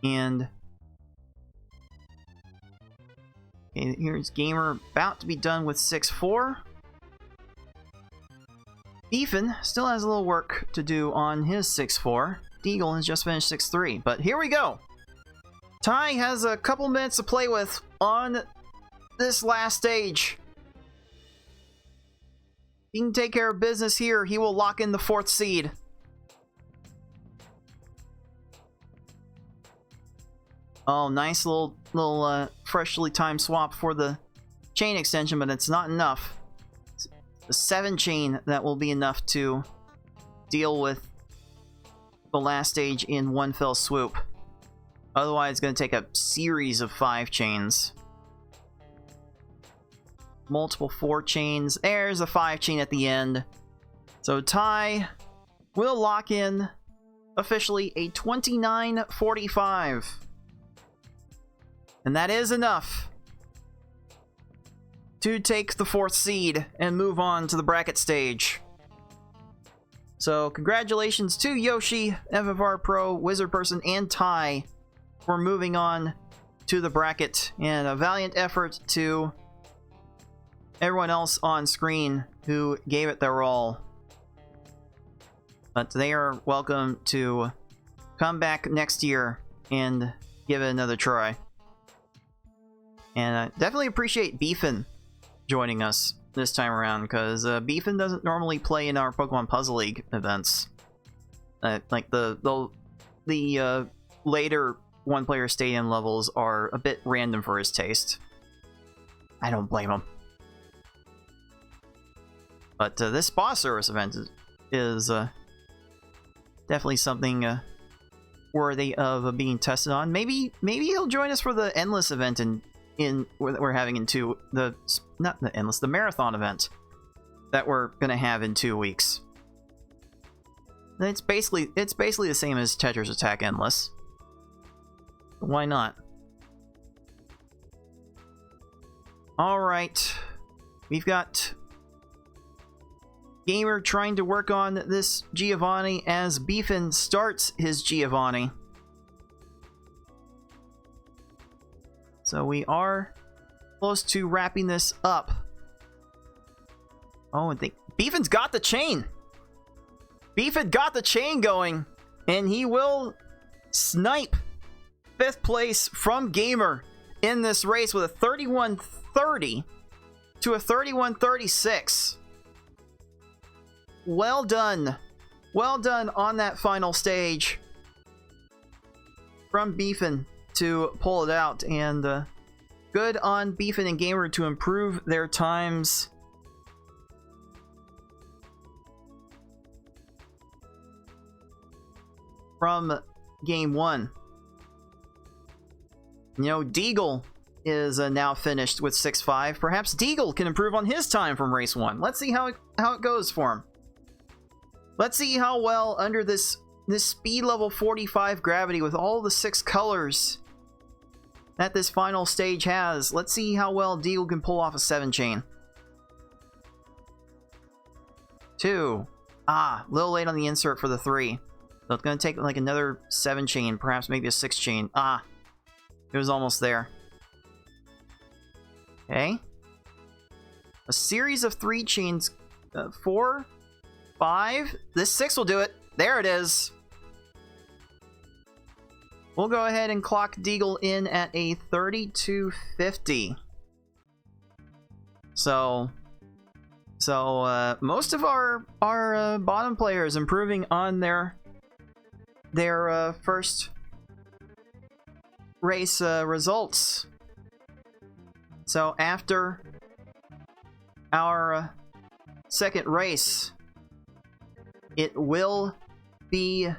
And okay, here's Gamer about to be done with 6-4. Ethan still has a little work to do on his 6-4. Deagle has just finished 6-3. But here we go. Ty has a couple minutes to play with on this last stage. He can take care of business here. He will lock in the 4th seed. Oh, nice little freshly timed swap for the chain extension, but it's not enough. It's a 7-chain that will be enough to deal with the last stage in one fell swoop. Otherwise, it's going to take a series of 5 chains. Multiple 4 chains. There's a 5 chain at the end. So Ty will lock in officially a 29-45. And that is enough to take the 4th seed and move on to the bracket stage. So congratulations to Yoshi, Evavar Pro, Wizard Person, and Ty for moving on to the bracket. And a valiant effort to everyone else on screen who gave it their all. But they are welcome to come back next year and give it another try. And I definitely appreciate Beefin joining us this time around, because Beefin doesn't normally play in our Pokemon Puzzle League events. Like the later one-player stadium levels are a bit random for his taste. I don't blame him. But this spa service event is definitely something worthy of being tested on. Maybe he'll join us for the Endless event we're having in the marathon event that we're gonna have in 2 weeks. It's basically the same as Tetris Attack Endless. Why not? Alright. We've got Gamer trying to work on this Giovanni as Beefin starts his Giovanni. So we are close to wrapping this up. Oh, and Beefin's got the chain! Beefin got the chain going, and he will snipe 5th place from Gamer in this race with a 31:30 to a 31:36. Well done. Well done on that final stage from Beefin to pull it out, and good on Beefin and Gamer to improve their times. From game 1. You know, Deagle is now finished with 6.5. Perhaps Deagle can improve on his time from race 1. Let's see how it goes for him. Let's see how well under this speed level 45 gravity with all the 6 colors that this final stage has. Let's see how well Deagle can pull off a 7 chain. 2. A little late on the insert for the 3. So it's going to take like another 7 chain, perhaps maybe a 6 chain. It was almost there. Okay. A series of 3 chains. 4, 5. This 6 will do it. There it is. We'll go ahead and clock Deagle in at a 32.50. So most of our bottom players improving on their first race results. So after our second race, it will be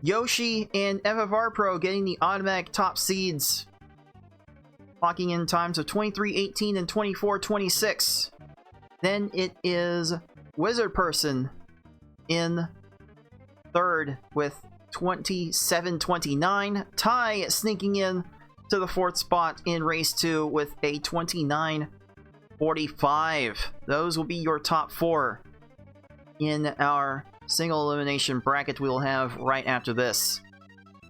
Yoshi and FFR Pro getting the automatic top seeds, clocking in times of 23:18 and 24:26. Then it is Wizard Person in third with 27:29. Ty sneaking in to the 4th spot in race 2 with a 29:45. Those will be your top 4 in our single elimination bracket we will have right after this.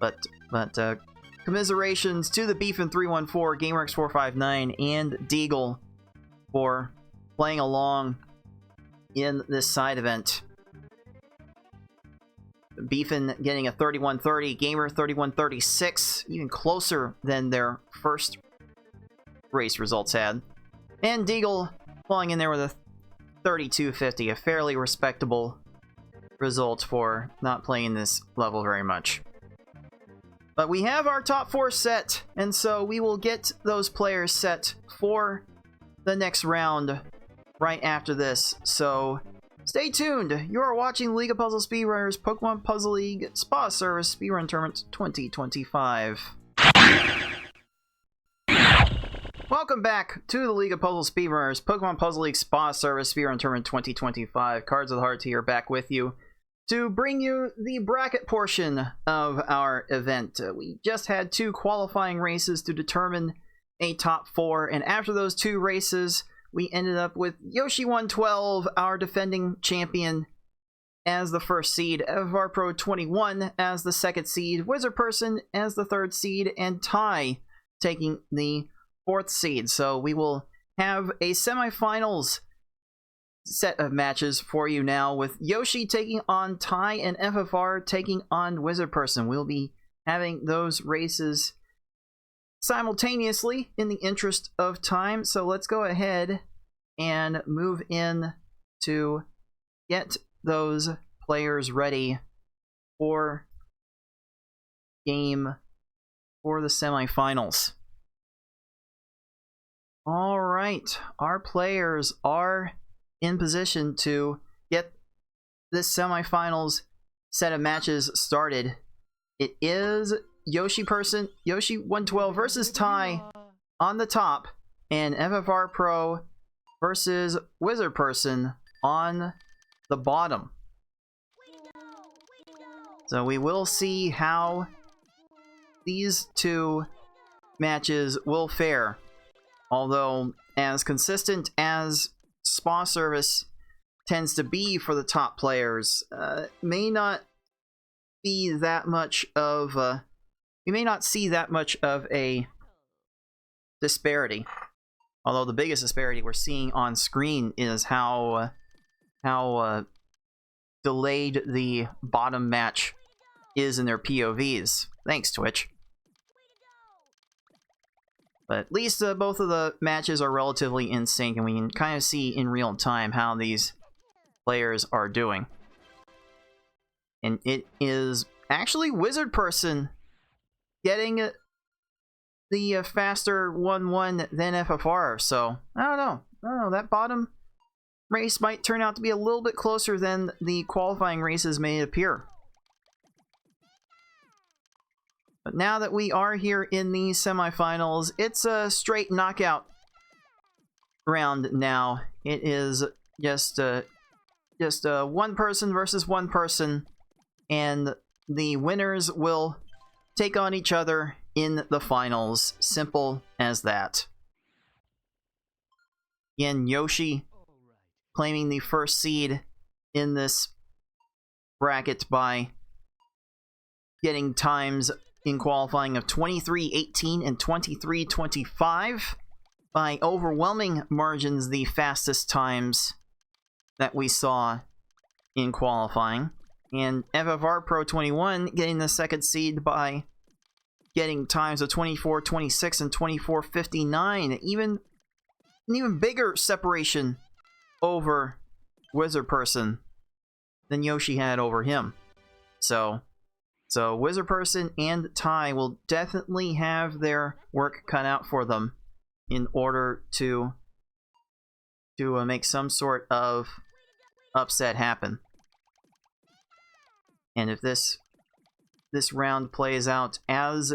But commiserations to the Beefin314, GameRX459, and Deagle for playing along in this side event. Beefin getting a 31:30, Gamer 31:36, even closer than their first race results had. And Deagle falling in there with a 32.50, a fairly respectable result for not playing this level very much. But we have our top 4 set, and so we will get those players set for the next round right after this. So stay tuned. You are watching League of Puzzle Speedrunners Pokemon Puzzle League Spa Service Speedrun Tournament 2025. Welcome back to the League of Puzzle Speedrunners Pokemon Puzzle League Spa Service Speedrun Tournament 2025. Cards of the Heart here, back with you to bring you the bracket portion of our event. We just had 2 qualifying races to determine a top 4, and after those 2 races, we ended up with Yoshi112, our defending champion, as the 1st seed, FFR Pro 21 as the 2nd seed, Wizard Person as the 3rd seed, and Ty taking the 4th seed. So we will have a semifinals set of matches for you now, with Yoshi taking on Ty and FFR taking on Wizard Person. We'll be having those races simultaneously in the interest of time, so let's go ahead and move in to get those players ready for game for the semifinals. All right, our players are in position to get this semifinals set of matches started. It is Yoshi112 versus Ty on the top, and FFR Pro versus Wizard Person on the bottom. So we will see how these two matches will fare. Although, as consistent as Spa Service tends to be for the top players, may not be that much of we may not see that much of a disparity. Although the biggest disparity we're seeing on screen is how delayed the bottom match is in their POVs. Thanks, Twitch. But at least both of the matches are relatively in sync, and we can kind of see in real time how these players are doing. And it is actually Wizard Person getting the faster 1-1 than FFR, so I don't know. That bottom race might turn out to be a little bit closer than the qualifying races may appear. But now that we are here in the semifinals, it's a straight knockout round now. It is just one person versus one person, and the winners will take on each other in the finals. Simple as that. Again, Yoshi claiming the first seed in this bracket by getting times in qualifying of 23:18 and 23:25 by overwhelming margins, the fastest times that we saw in qualifying. And FFR Pro 21 getting the second seed by getting times of 24:26 and 24:59. An even bigger separation over Wizard Person than Yoshi had over him. So Wizard Person and Ty will definitely have their work cut out for them in order to make some sort of upset happen. And if this round plays out as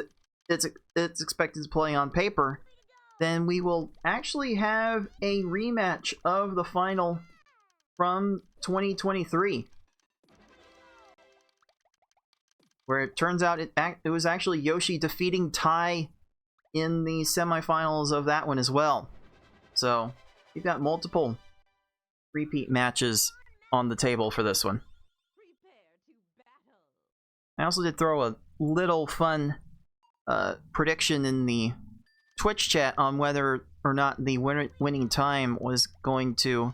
it's expected to play on paper, then we will actually have a rematch of the final from 2023. Where it turns out it was actually Yoshi defeating Ty in the semifinals of that one as well. So we've got multiple repeat matches on the table for this one. I also did throw a little fun prediction in the Twitch chat on whether or not the winning time was going to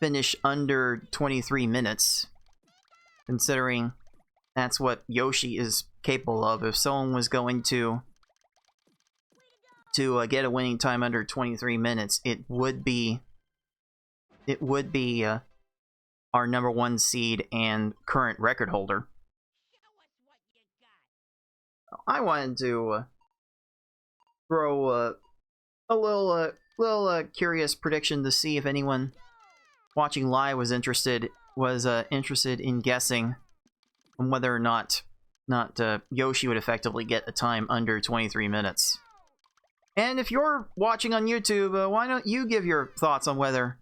finish under 23 minutes, considering that's what Yoshi is capable of. If someone was going to get a winning time under 23 minutes, it would be our number one seed and current record holder. I wanted to throw a little curious prediction to see if anyone watching live was interested in guessing on whether or not Yoshi would effectively get a time under 23 minutes. And if you're watching on YouTube, why don't you give your thoughts on whether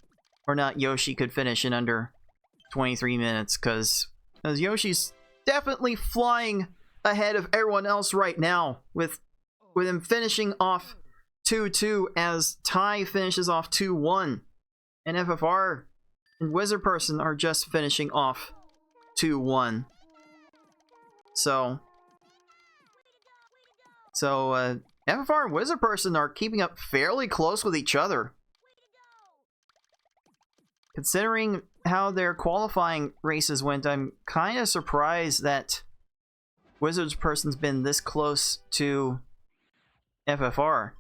or not Yoshi could finish in under 23 minutes, because Yoshi's definitely flying ahead of everyone else right now, with him finishing off 2-2 as Ty finishes off 2-1, and FFR and Wizard Person are just finishing off 2-1. So FFR and Wizard Person are keeping up fairly close with each other. Considering how their qualifying races went, I'm kind of surprised that Wizard Person's been this close to FFR.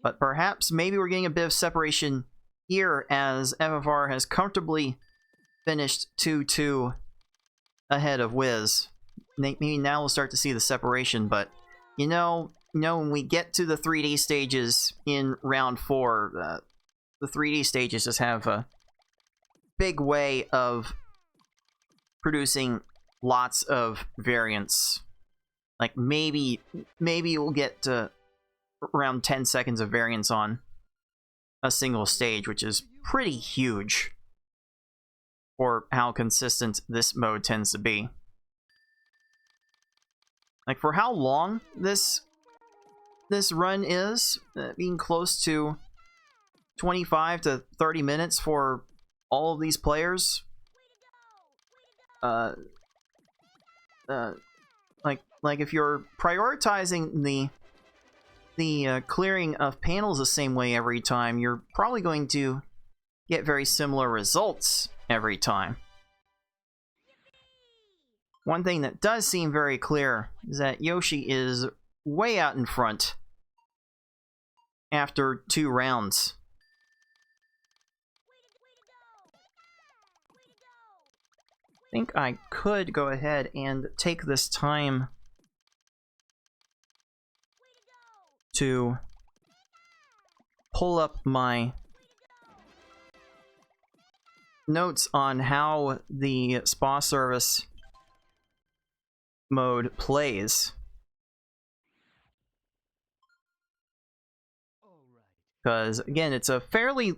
But perhaps maybe we're getting a bit of separation here, as FFR has comfortably finished 2-2 ahead of Wiz. Maybe now we'll start to see the separation, but you know when we get to the 3D stages in round 4, the 3D stages just have a big way of producing lots of variance. Like maybe we'll get to around 10 seconds of variance on a single stage, which is pretty huge. for how consistent this mode tends to be. Like, for how long this run is, being close to 25 to 30 minutes for all of these players. Like if you're prioritizing the clearing of panels the same way every time, you're probably going to get very similar results every time. One thing that does seem very clear is that Yoshi is way out in front after 2 rounds. I think I could go ahead and take this time to pull up my notes on how the spa service mode plays. Because again, it's a fairly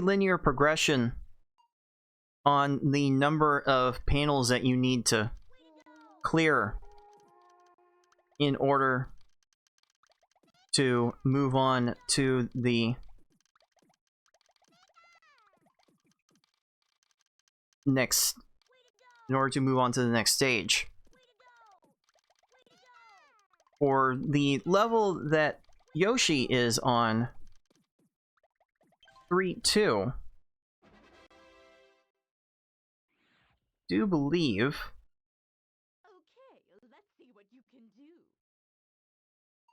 linear progression on the number of panels that you need to clear in order to move on to the next stage. For the level that Yoshi is on, 3-2, do believe let's see what you can do.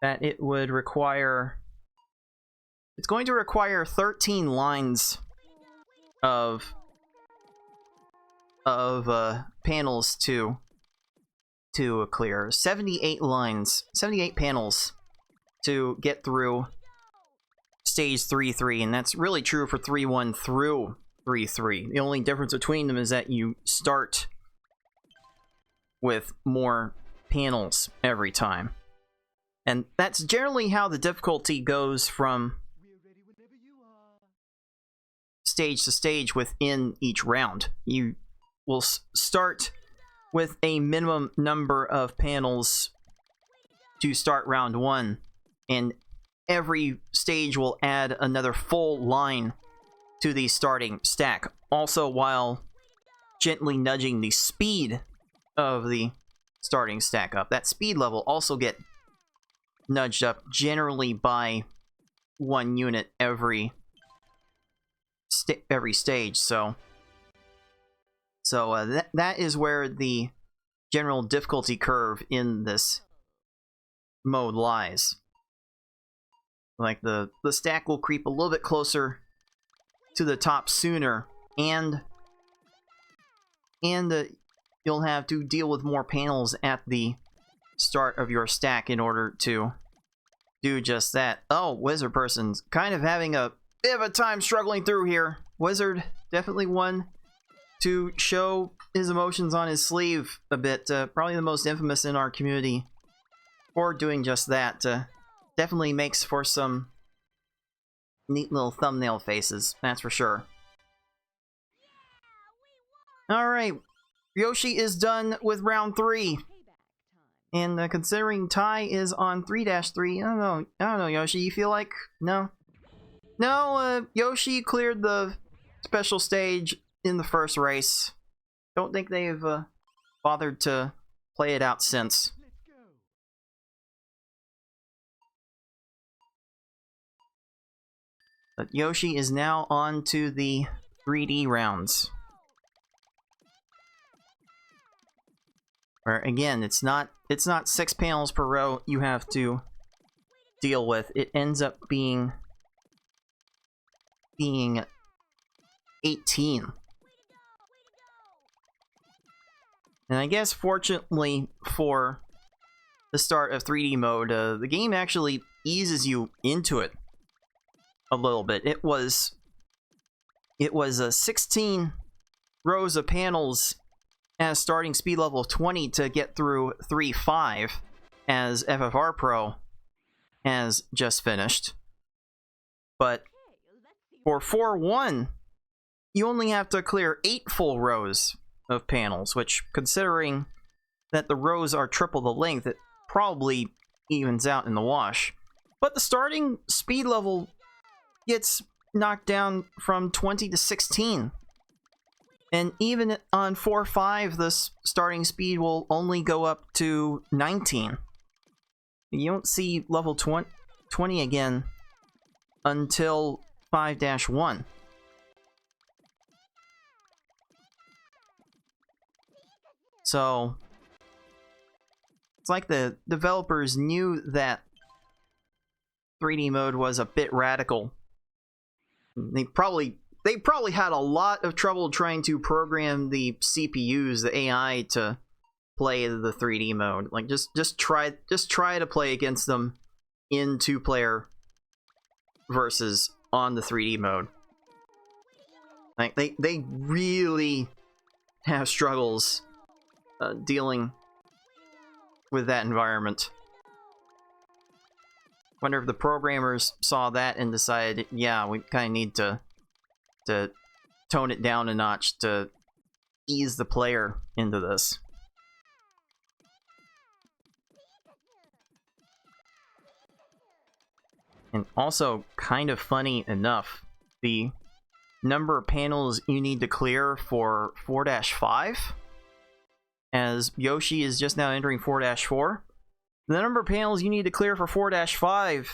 That it would require, it's going to require 13 lines of panels to clear. 78 lines, 78 panels to get through stage 3-3, and that's really true for 3-1 through 3-3. The only difference between them is that you start with more panels every time. And that's generally how the difficulty goes from stage to stage within each round. You will start with a minimum number of panels to start round 1, and every stage will add another full line to the starting stack, also while gently nudging the speed of the starting stack up. That speed level also get nudged up generally by 1 unit every stage. So that is where the general difficulty curve in this mode lies. Like the stack will creep a little bit closer to the top sooner, and you'll have to deal with more panels at the start of your stack in order to do just that. Oh, Wizard Person's kind of having a bit of a time struggling through here. Wizard definitely one to show his emotions on his sleeve a bit. Probably the most infamous in our community for doing just that. Definitely makes for some neat little thumbnail faces, that's for sure. Alright, Yoshi is done with round 3. And considering Ty is on 3-3, I don't know, Yoshi, you feel like? No? No, Yoshi cleared the special stage in the first race. Don't think they've bothered to play it out since. But Yoshi is now on to the 3D rounds. Where again, it's not 6 panels per row you have to deal with. It ends up being 18. And I guess fortunately for the start of 3D mode, the game actually eases you into it a little bit. It was 16 rows of panels at a starting speed level of 20 to get through 3-5, as FFR Pro has just finished. But for 4-1, you only have to clear 8 full rows of panels, which, considering that the rows are triple the length, it probably evens out in the wash. But the starting speed level gets knocked down from 20 to 16. And even on 4-5, the starting speed will only go up to 19. You don't see level 20 again until 5-1. So it's like the developers knew that 3D mode was a bit radical. They probably had a lot of trouble trying to program the CPUs, the AI, to play the 3D mode. Like just try to play against them in 2-player versus on the 3D mode. Like they really have struggles dealing with that environment. Wonder if the programmers saw that and decided, yeah, we kind of need to tone it down a notch to ease the player into this. And also, kind of funny enough, the number of panels you need to clear for 4-5, as Yoshi is just now entering 4-4, the number of panels you need to clear for 4-5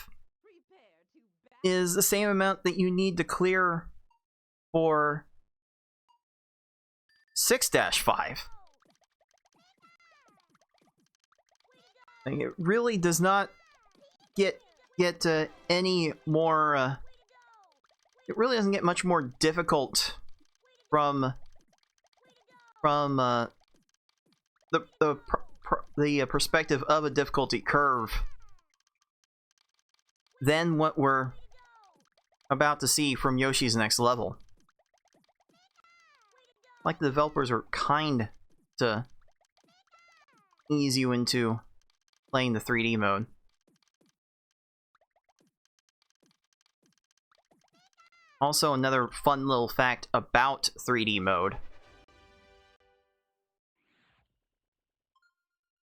is the same amount that you need to clear for 6-5. Like, it really does not get any more. It really doesn't get much more difficult from the perspective of a difficulty curve than what we're about to see from Yoshi's Next Level. Like the developers are kind to ease you into playing the 3D mode. Also, another fun little fact about 3D mode.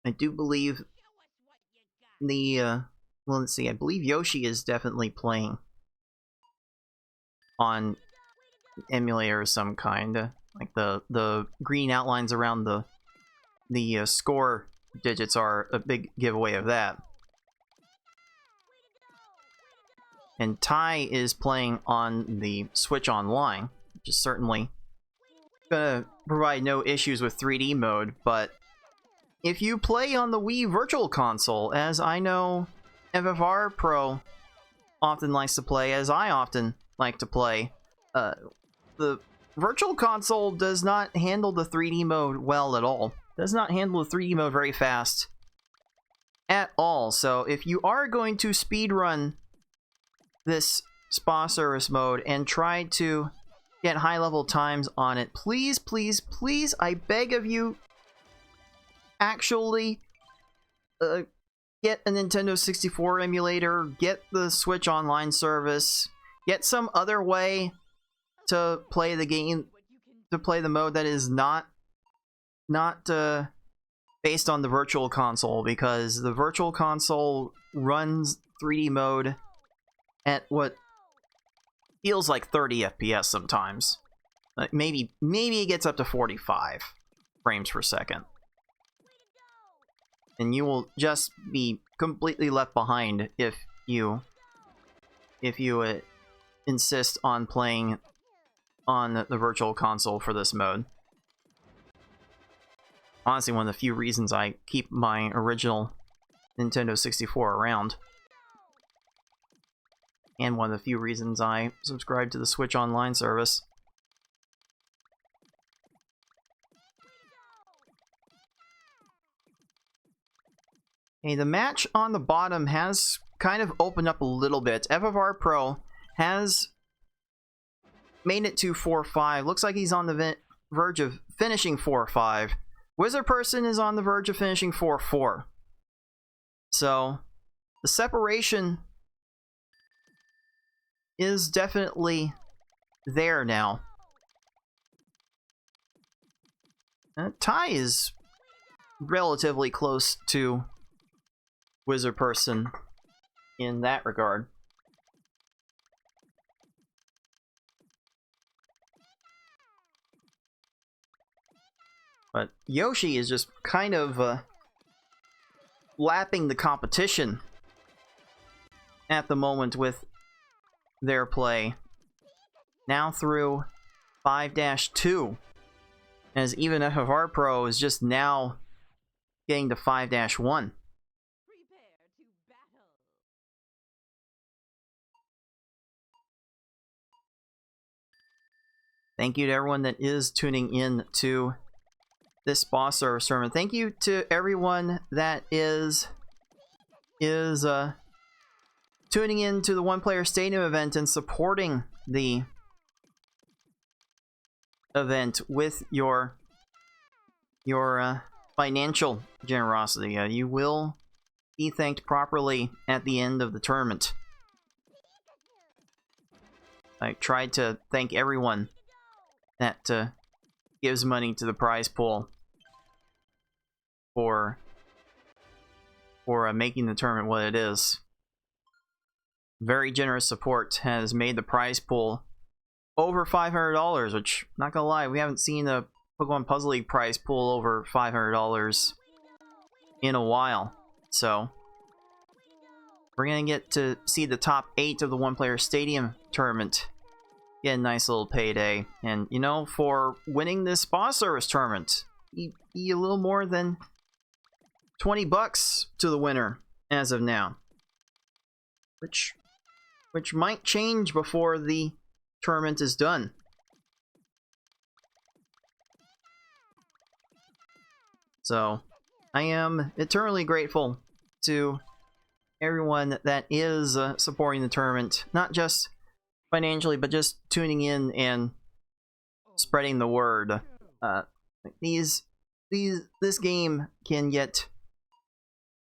I do believe well, let's see, I believe Yoshi is definitely playing on emulator of some kind. Like the green outlines around the score digits are a big giveaway of that. And Ty is playing on the Switch Online, which is certainly gonna provide no issues with 3D mode, but if you play on the Wii Virtual Console, as I know FFR Pro often likes to play, as I often like to play, the Virtual Console does not handle the 3D mode well at all. Does not handle the 3D mode very fast at all. So if you are going to speedrun this spa service mode and try to get high level times on it, please, please, please, I beg of you, actually get a Nintendo 64 emulator, get the Switch Online service, get some other way to play the game, to play the mode that is not based on the Virtual Console, because the Virtual Console runs 3D mode at what feels like 30 FPS sometimes. Maybe it gets up to 45 frames per second. And you will just be completely left behind if you insist on playing on the Virtual Console for this mode. Honestly, one of the few reasons I keep my original Nintendo 64 around. And one of the few reasons I subscribe to the Switch Online service. Okay, the match on the bottom has kind of opened up a little bit. FFR Pro has made it to 4-5. Looks like he's on the verge of finishing 4-5. Wizard Person is on the verge of finishing 4-4. So, the separation is definitely there now. Ty is relatively close to Wizard Person in that regard. But Yoshi is just kind of lapping the competition at the moment with their play. Now through 5-2, as even FFR Pro is just now getting to 5-1. Thank you to everyone that is tuning in to this boss service tournament. Thank you to everyone that is tuning in to the One Player Stadium event and supporting the event with your financial generosity. You will be thanked properly at the end of the tournament. I tried to thank everyone that gives money to the prize pool for making the tournament what it is. Very generous support has made the prize pool over $500, which, not gonna lie, we haven't seen a Pokemon Puzzle League prize pool over $500 in a while. So we're gonna get to see the top 8 of the One Player Stadium tournament get a nice little payday. And you know, for winning this boss service tournament, be a little more than $20 to the winner as of now, which might change before the tournament is done. So I am eternally grateful to everyone that is supporting the tournament, not just financially, but just tuning in and spreading the word. This game can get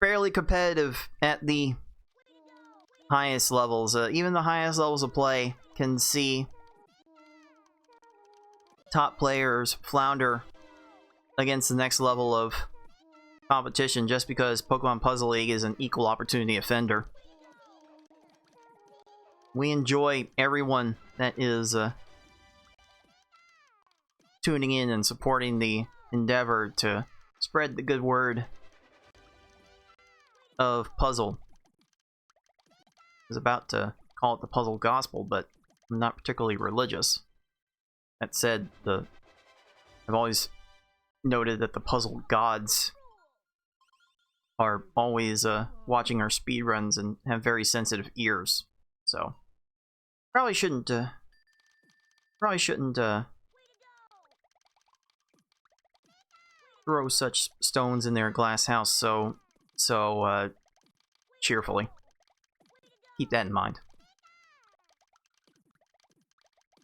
fairly competitive at the highest levels. Even the highest levels of play can see top players flounder against the next level of competition just because Pokemon Puzzle League is an equal opportunity offender. We enjoy everyone that is tuning in and supporting the endeavor to spread the good word of puzzle. I was about to call it the puzzle gospel, but I'm not particularly religious. That said, I've always noted that the puzzle gods are always watching our speedruns and have very sensitive ears. So probably shouldn't throw such stones in their glass house so cheerfully. Keep that in mind.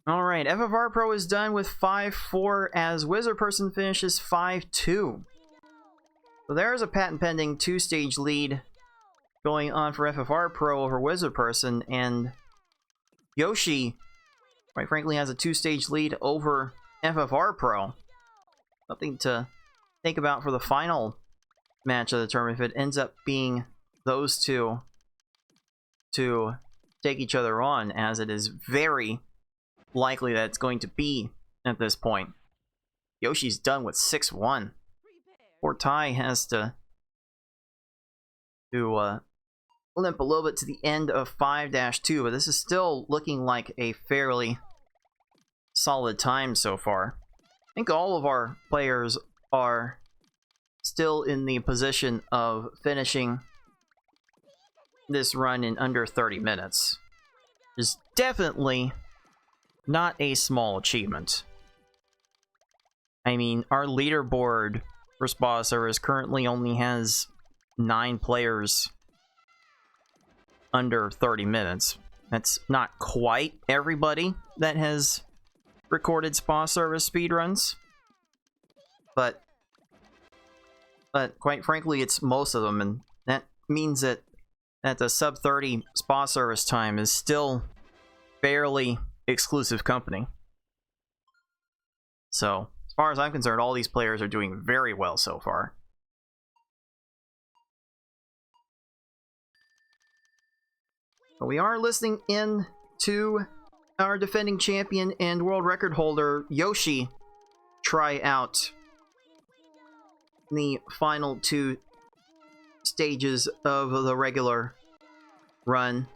Alright, FFR Pro is done with 5-4 as Wizard Person finishes 5-2. So there's a patent pending 2-stage lead going on for FFR Pro over Wizard Person, and Yoshi, quite frankly, has a 2-stage lead over FFR Pro. Something to think about for the final match of the tournament if it ends up being those two to take each other on, as it is very likely that it's going to be at this point. Yoshi's done with 6-1. Poor Ty has to limp a little bit to the end of 5-2, but this is still looking like a fairly solid time so far. I think all of our players are still in the position of finishing this run in under 30 minutes. Is definitely not a small achievement. I mean, our leaderboard for Spa Service currently only has 9 players under 30 minutes. That's not quite everybody that has recorded Spa Service speedruns, but quite frankly, it's most of them, and that means that the sub-30 Spa Service time is still fairly exclusive company. So As far as I'm concerned, all these players are doing very well so far. But we are listening in to our defending champion and world record holder, Yoshi, try out the final two stages of the regular run.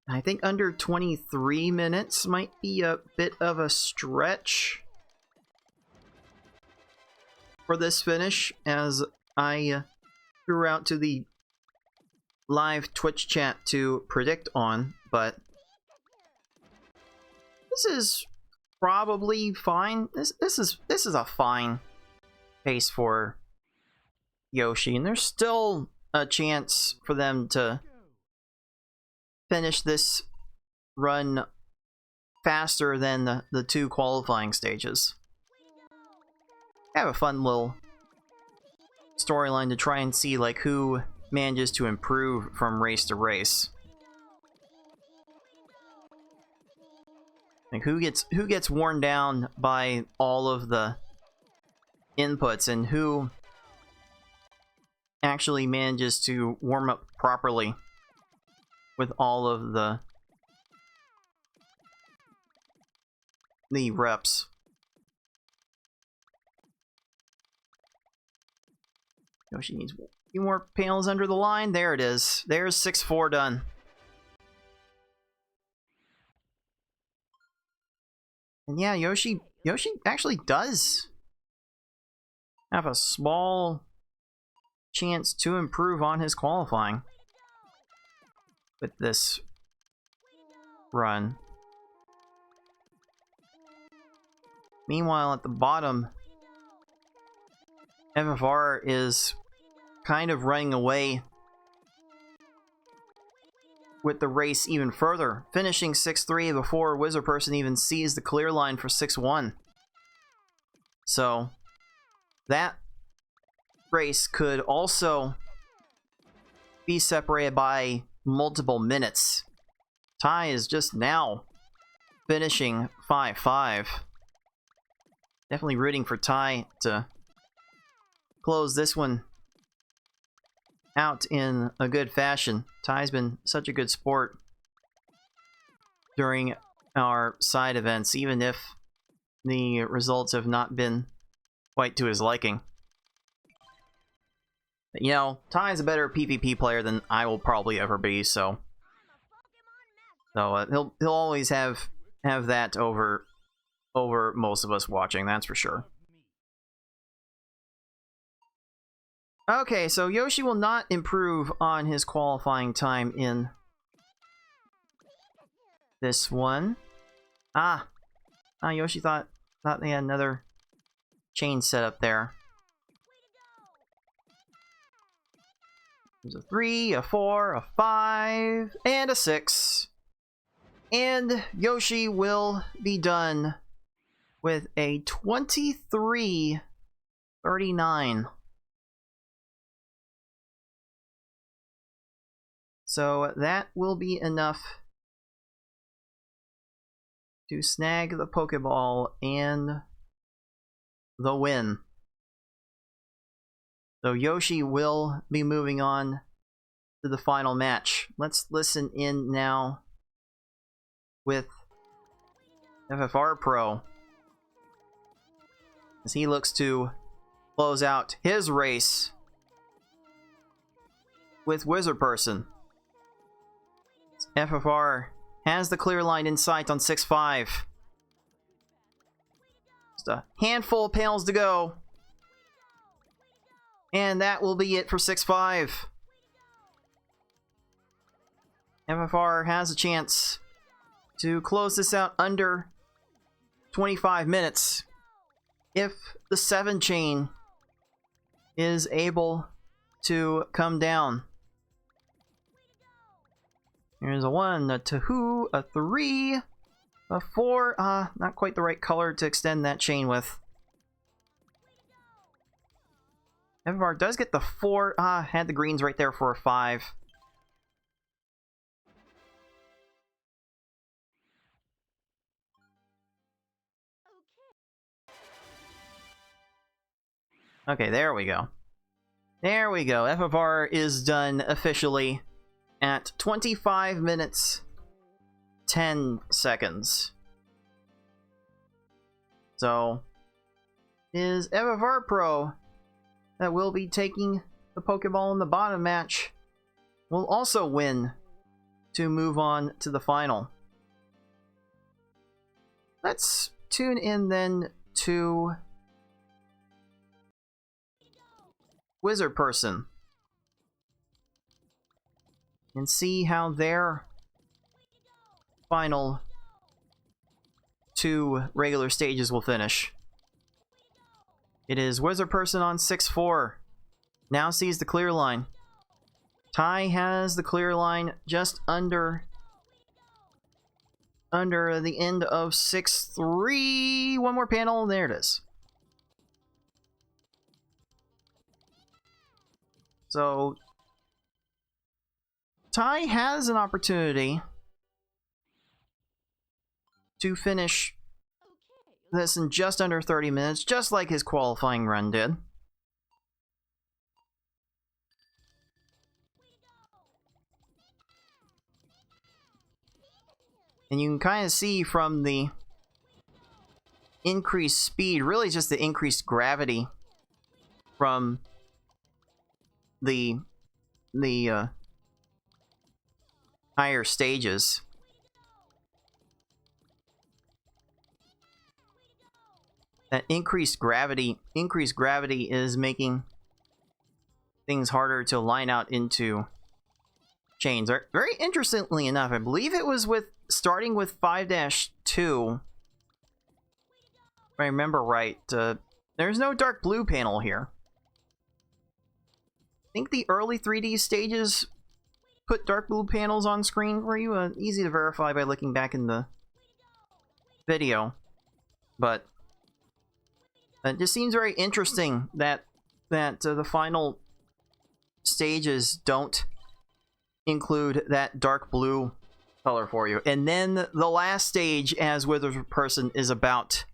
I think under 23 minutes might be a bit of a stretch for this finish, as I threw out to the live Twitch chat to predict on, but this is probably fine. This is a fine pace for Yoshi, and there's still a chance for them to finish this run faster than the two qualifying stages. Have a fun little storyline to try and see like who manages to improve from race to race. Like who gets worn down by all of the inputs, and who actually manages to warm up properly with all of the reps. Yoshi needs a few more panels under the line. There it is. There's 6-4 done. And yeah, Yoshi actually does have a small chance to improve on his qualifying with this run. Meanwhile, at the bottom, FFR is kind of running away with the race even further, finishing 6-3 before Wizard Person even sees the clear line for 6-1. So that race could also be separated by multiple minutes. Ty is just now finishing 5-5. Definitely rooting for Ty to close this one out in a good fashion. Ty's been such a good sport during our side events, even if the results have not been quite to his liking. But, you know, Ty's a better PvP player than I will probably ever be, so he'll always have that over most of us watching, that's for sure. Okay, so Yoshi will not improve on his qualifying time in this one. Yoshi thought they had another chain set up there. There's a 3, a 4, a 5, and a 6. And Yoshi will be done with a 23-39. So that will be enough to snag the Pokeball and the win. So Yoshi will be moving on to the final match. Let's listen in now with FFR Pro as he looks to close out his race with Wizard Person. FFR has the clear line in sight on 6-5. Just a handful of panels to go. And that will be it for 6-5. FFR has a chance to close this out under 25 minutes if the 7 chain is able to come down. Here's a 1, a 2, a 3, a 4. Not quite the right color to extend that chain with. FFR does get the 4. Had the greens right there for a 5. Okay, there we go. There we go. FFR is done officially at 25 minutes 10 seconds. So, is FFR Pro that will be taking the Pokeball in the bottom match will also win to move on to the final. Let's tune in then to Wizard Person and see how their final 2 regular stages will finish. It is Wizard Person on 6-4. Now sees the clear line. Ty has the clear line just under the end of 6-3. One more panel, there it is. So Ty has an opportunity to finish this in just under 30 minutes, just like his qualifying run did. And you can kind of see from the increased speed, really just the increased gravity from the higher stages. That increased gravity is making things harder to line out into chains. Very interestingly enough, I believe it was starting with 5-2. If I remember right, there's no dark blue panel here. I think the early 3D stages put dark blue panels on screen for you. Easy to verify by looking back in the video. But it just seems very interesting that the final stages don't include that dark blue color for you. And then the last stage, as Wizard Person is about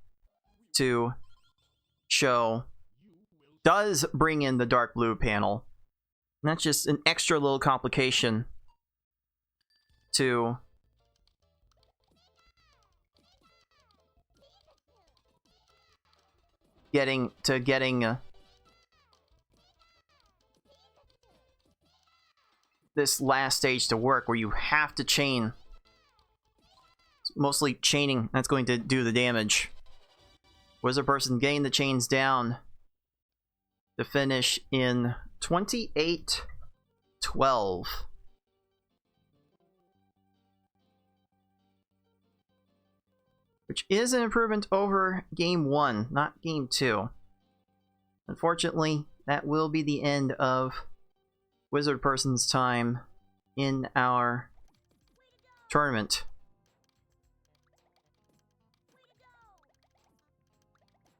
to show, does bring in the dark blue panel. And that's just an extra little complication to getting this last stage to work, where you have to chain. It's mostly chaining that's going to do the damage. Wizard Person getting the chains down to finish in 28-12. Which is an improvement over Game 1, not Game 2. Unfortunately, that will be the end of Wizard Person's time in our tournament.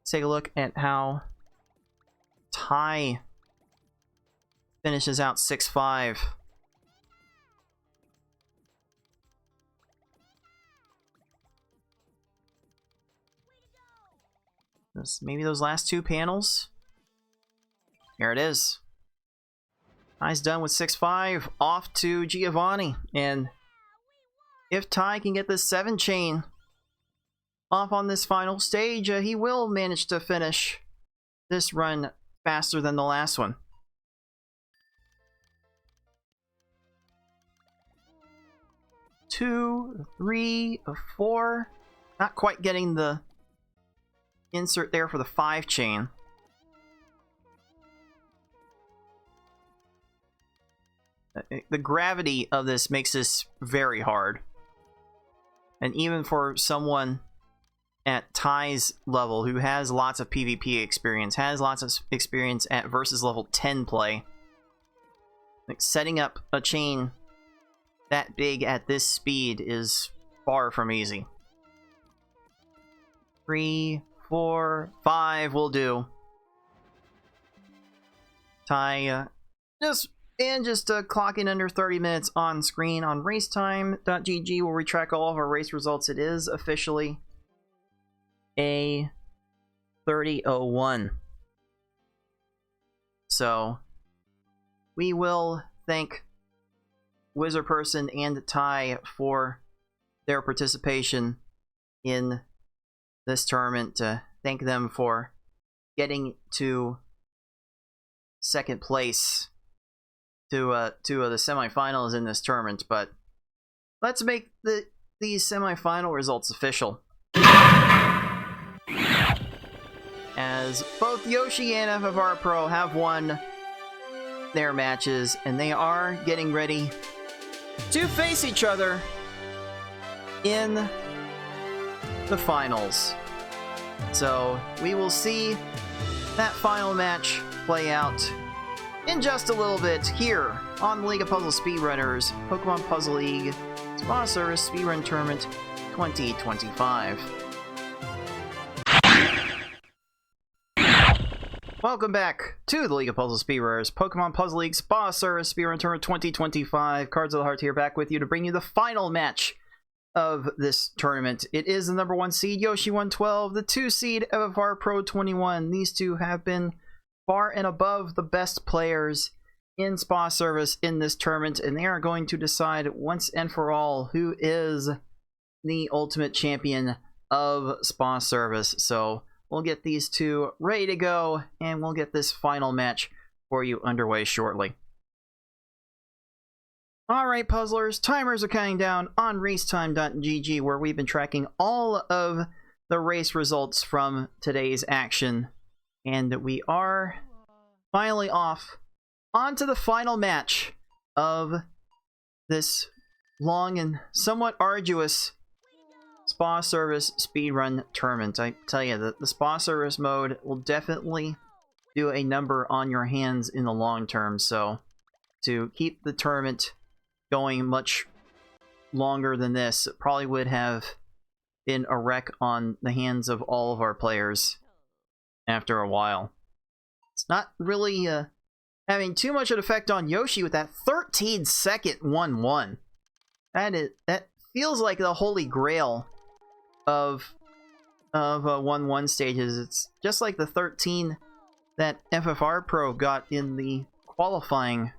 Let's take a look at how Ty finishes out 6-5. Maybe those last 2 panels. Here it is. Ty's done with 6-5. Off to Giovanni. And if Ty can get this 7 chain off on this final stage, he will manage to finish this run faster than the last one. Two, 3, 4. Not quite getting the insert there for the 5 chain. The gravity of this makes this very hard. And even for someone at Ty's level, who has lots of PvP experience, has lots of experience at versus level 10 play, like, setting up a chain that big at this speed is far from easy. 3, 4, 5 will do. Ty just clocking under 30 minutes on screen on racetime.gg, where we track all of our race results. It is officially a 30:01. So we will thank Wizard Person and Ty for their participation in this tournament. Thank them for getting to second place to the semifinals in this tournament. But let's make these semifinal results official, as both Yoshi and FFR Pro have won their matches, and they are getting ready to face each other in the finals. So we will see that final match play out in just a little bit here on the League of Puzzle Speedrunners Pokemon Puzzle League Spa Service Speedrun Tournament 2025. Welcome back to the League of Puzzle Speedrunners Pokemon Puzzle League Spa Service Speedrun Tournament 2025. Cards of the Heart here, back with you to bring you the final match of this tournament. It is the number 1 seed Yoshi 112, the 2 seed FFR Pro 21. These two have been far and above the best players in Spa Service in this tournament, and they are going to decide once and for all who is the ultimate champion of Spa Service. So we'll get these two ready to go, and we'll get this final match for you underway shortly. Alright, puzzlers, timers are counting down on racetime.gg, where we've been tracking all of the race results from today's action. And we are finally off onto the final match of this long and somewhat arduous Spa Service Speedrun Tournament. I tell you, the Spa Service mode will definitely do a number on your hands in the long term, so to keep the tournament going much longer than this, it probably would have been a wreck on the hands of all of our players after a while. It's not really having too much of an effect on Yoshi with that 13-second 1-1. That feels like the holy grail of 1-1 stages. It's just like the 13 that FFR Pro got in the qualifying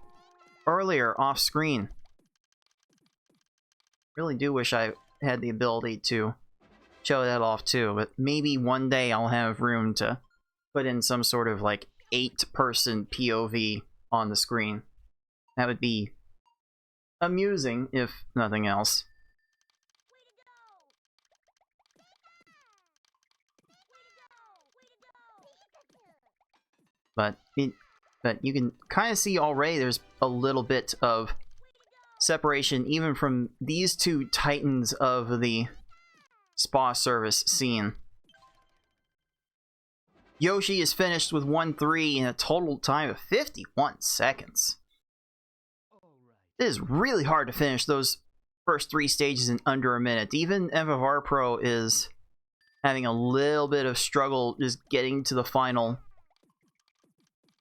earlier off screen. Really do wish I had the ability to show that off too, but maybe one day I'll have room to put in some sort of like 8-person POV on the screen. That would be amusing, if nothing else. But you can kind of see already there's a little bit of separation even from these two titans of the Spa Service scene. Yoshi is finished with 1-3 in a total time of 51 seconds. It is really hard to finish those first 3 stages in under a minute. Even FFR Pro is having a little bit of struggle just getting to the final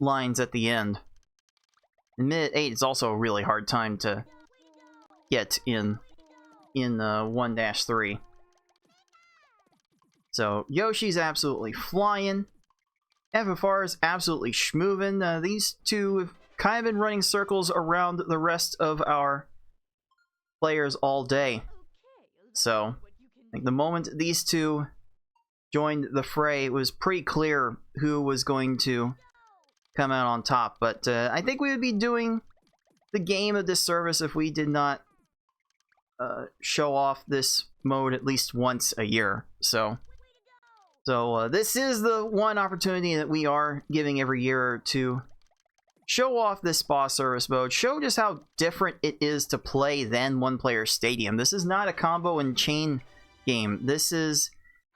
lines at the end. In minute 8 is also a really hard time to get in 1-3. So Yoshi's absolutely flying. FFR is absolutely schmoovin'. These two have kind of been running circles around the rest of our players all day. So like the moment these two joined the fray, it was pretty clear who was going to come out on top. But I think we would be doing the game a disservice if we did not show off this mode at least once a year. So this is the one opportunity that we are giving every year to show off this Spa Service mode, show just how different it is to play than one-player stadium. This is not a combo and chain game. This is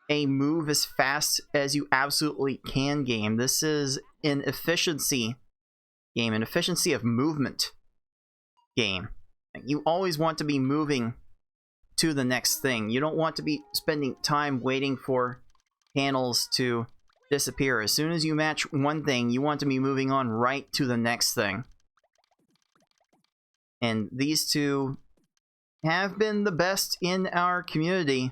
a move as fast as you absolutely can game. This is an efficiency game, an efficiency of movement game. You always want to be moving to the next thing. You don't want to be spending time waiting for panels to disappear. As soon as you match one thing, you want to be moving on right to the next thing. And these two have been the best in our community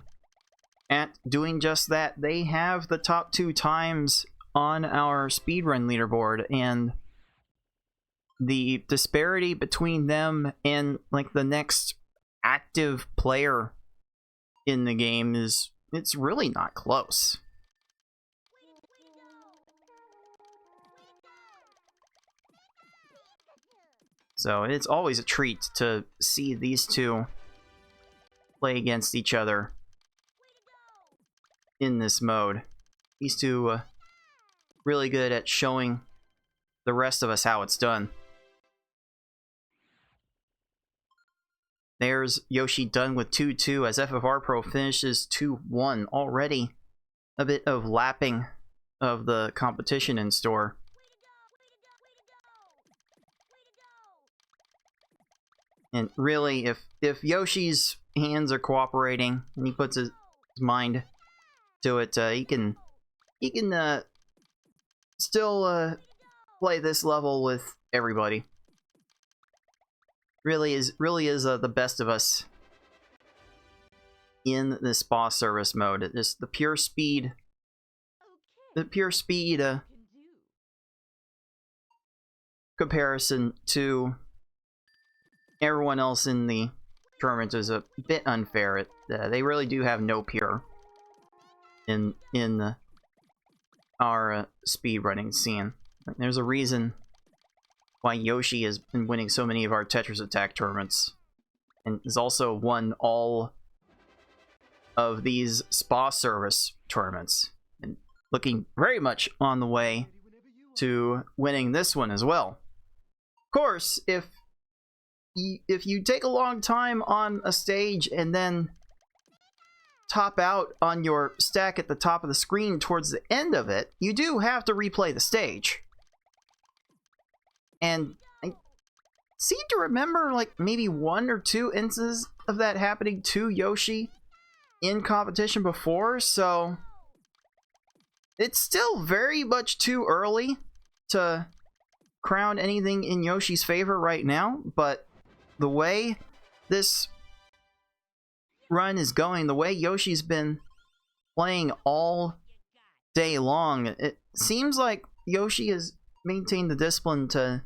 at doing just that. They have the top 2 times on our speedrun leaderboard, and the disparity between them and like the next active player in the game it's really not close. So it's always a treat to see these two play against each other in this mode. These two really good at showing the rest of us how it's done. There's Yoshi done with 2-2 as FFR Pro finishes 2-1. Already a bit of lapping of the competition in store. And really, if Yoshi's hands are cooperating and he puts his mind to it, he can still play this level with everybody. Really is the best of us in this boss service mode. It is the pure speed comparison to everyone else in the tournament is a bit unfair. They really do have no peer in our speedrunning scene. There's a reason why Yoshi has been winning so many of our Tetris Attack tournaments, and has also won all of these spa service tournaments, and looking very much on the way to winning this one as well. Of course, if you take a long time on a stage and then top out on your stack at the top of the screen towards the end of it, you do have to replay the stage. And I seem to remember like maybe 1 or 2 instances of that happening to Yoshi in competition before, so it's still very much too early to crown anything in Yoshi's favor right now, but the way this run is going, the way Yoshi's been playing all day long, it seems like Yoshi has maintained the discipline to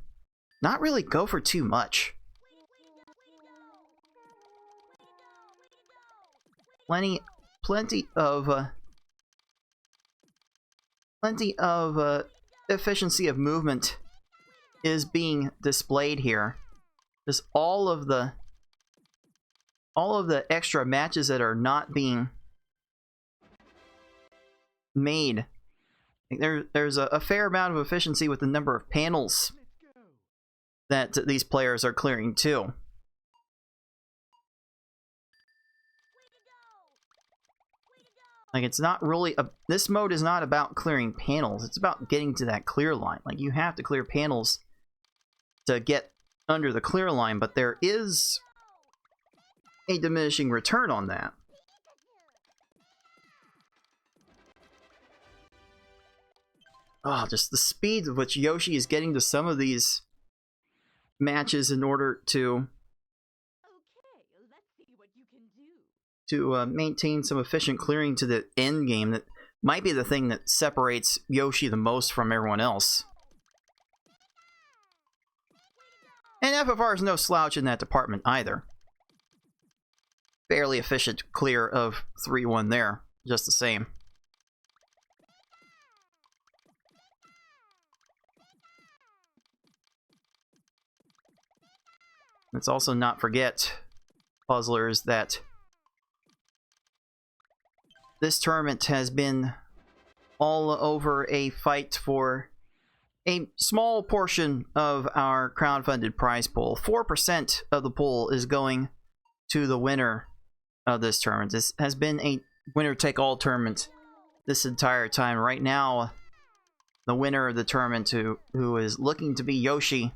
not really go for too much. Plenty of efficiency of movement is being displayed here. Just all of the extra matches that are not being made. There's a fair amount of efficiency with the number of panels that these players are clearing too. Like, it's not really this mode is not about clearing panels, it's about getting to that clear line. Like, you have to clear panels to get under the clear line, but there is a diminishing return on that. Oh, just the speed with which Yoshi is getting to some of these matches in order to maintain some efficient clearing to the end game. That might be the thing that separates Yoshi the most from everyone else. And FFR is no slouch in that department either. Fairly efficient clear of 3-1 there, just the same. Let's also not forget, puzzlers, that this tournament has been all over a fight for a small portion of our crowdfunded prize pool. 4% of the pool is going to the winner of this tournament. This has been a winner-take-all tournament this entire time. Right now, the winner of the tournament, who is looking to be Yoshi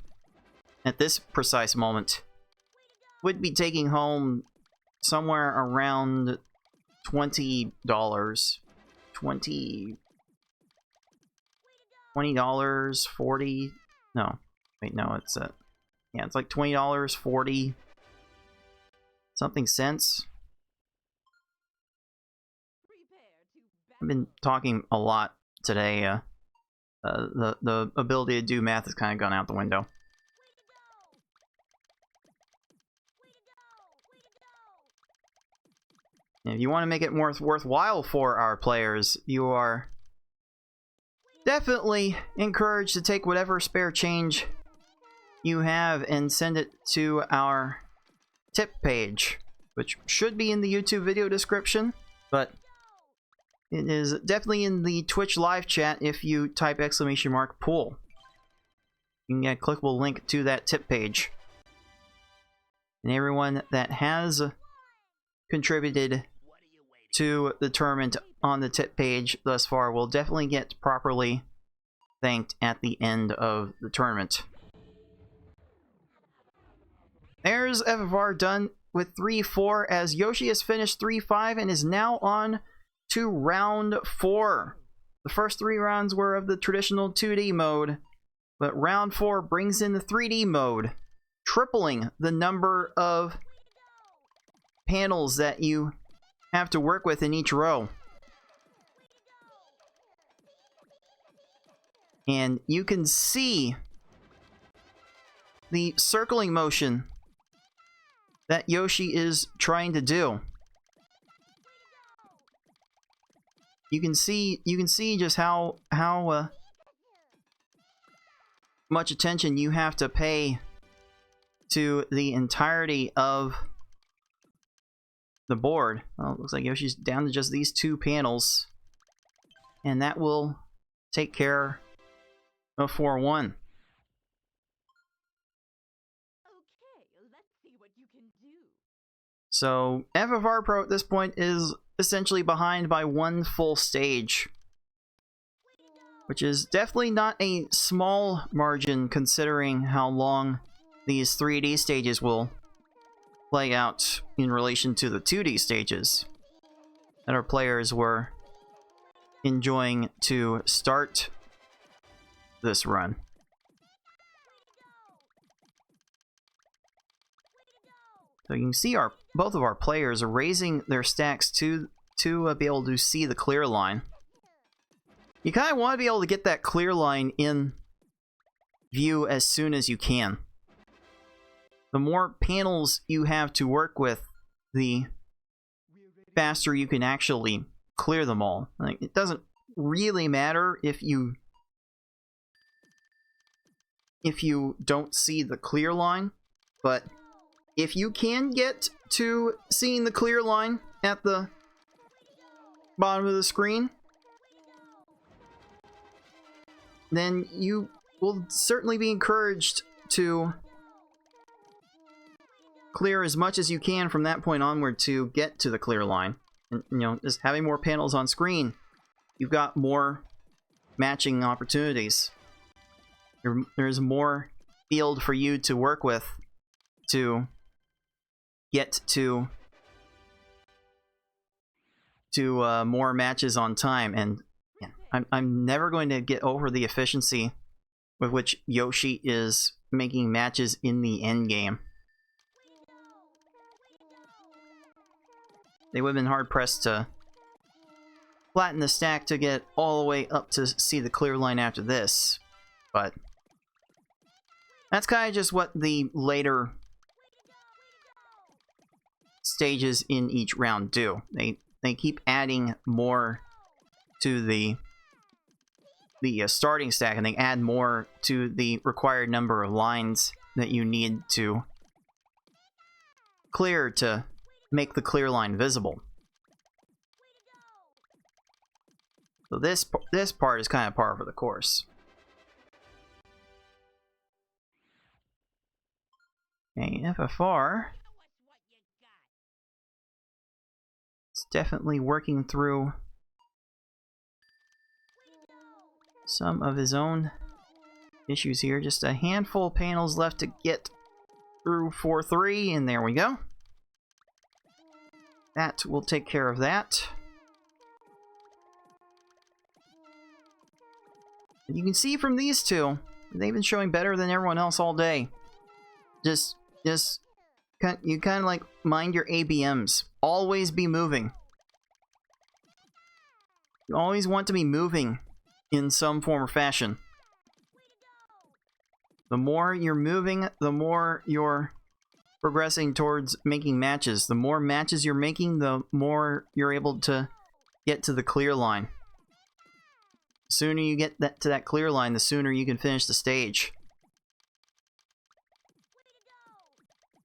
at this precise moment, would be taking home somewhere around $20. $20, $40? No. Wait, no, it's yeah, it's like $20, 40 something cents. I've been talking a lot today. The ability to do math has kind of gone out the window. if you want to make it more worthwhile for our players, you are definitely encouraged to take whatever spare change you have and send it to our tip page, which should be in the YouTube video description, but it is definitely in the Twitch live chat if you type !pool. You can get a clickable link to that tip page. And everyone that has contributed to the tournament on the tip page thus far will definitely get properly thanked at the end of the tournament. There's FFR done with 3-4 as Yoshi has finished 3-5 and is now on to round 4. The first 3 rounds were of the traditional 2D mode, but round 4 brings in the 3D mode, tripling the number of panels that you have to work with in each row. And you can see the circling motion that Yoshi is trying to do. You can see just how much attention you have to pay to the entirety of the board. Well, it looks like Yoshi's down to just these 2 panels, and that will take care of 4-1. So FFR Pro at this point is essentially behind by 1 full stage, which is definitely not a small margin considering how long these 3D stages will play out in relation to the 2D stages that our players were enjoying to start this run. So you can see both of our players are raising their stacks to be able to see the clear line. You kind of want to be able to get that clear line in view as soon as you can. The more panels you have to work with, the faster you can actually clear them all. Like, it doesn't really matter if you don't see the clear line, but if you can get to seeing the clear line at the bottom of the screen, then you will certainly be encouraged to clear as much as you can from that point onward to get to the clear line. And, you know, just having more panels on screen, you've got more matching opportunities. There's more field for you to work with to get to more matches on time. And I'm never going to get over the efficiency with which Yoshi is making matches in the end game. They would have been hard pressed to flatten the stack to get all the way up to see the clear line after this, but that's kind of just what the later stages in each round do. They keep adding more to the starting stack, and they add more to the required number of lines that you need to clear to make the clear line visible. So this part is kind of par for the course. Okay, FFR is definitely working through some of his own issues here. Just a handful of panels left to get through 4-3, and there we go. That will take care of that. And you can see from these two, they've been showing better than everyone else all day. You kind of like mind your ABMs. Always be moving. You always want to be moving in some form or fashion. The more you're moving, the more you're progressing towards making matches. The more matches you're making, the more you're able to get to the clear line. The sooner you get to that clear line, the sooner you can finish the stage.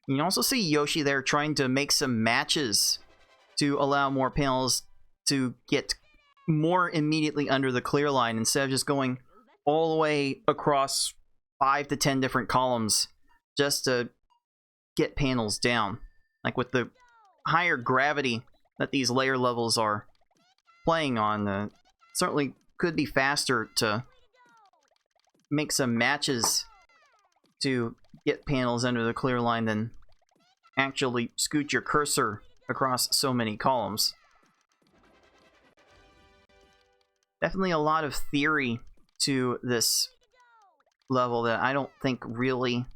You can also see Yoshi there trying to make some matches to allow more panels to get more immediately under the clear line instead of just going all the way across 5 to 10 different columns just to get panels down. Like with the higher gravity that these layer levels are playing on, certainly could be faster to make some matches to get panels under the clear line than actually scoot your cursor across so many columns. Definitely a lot of theory to this level that I don't think really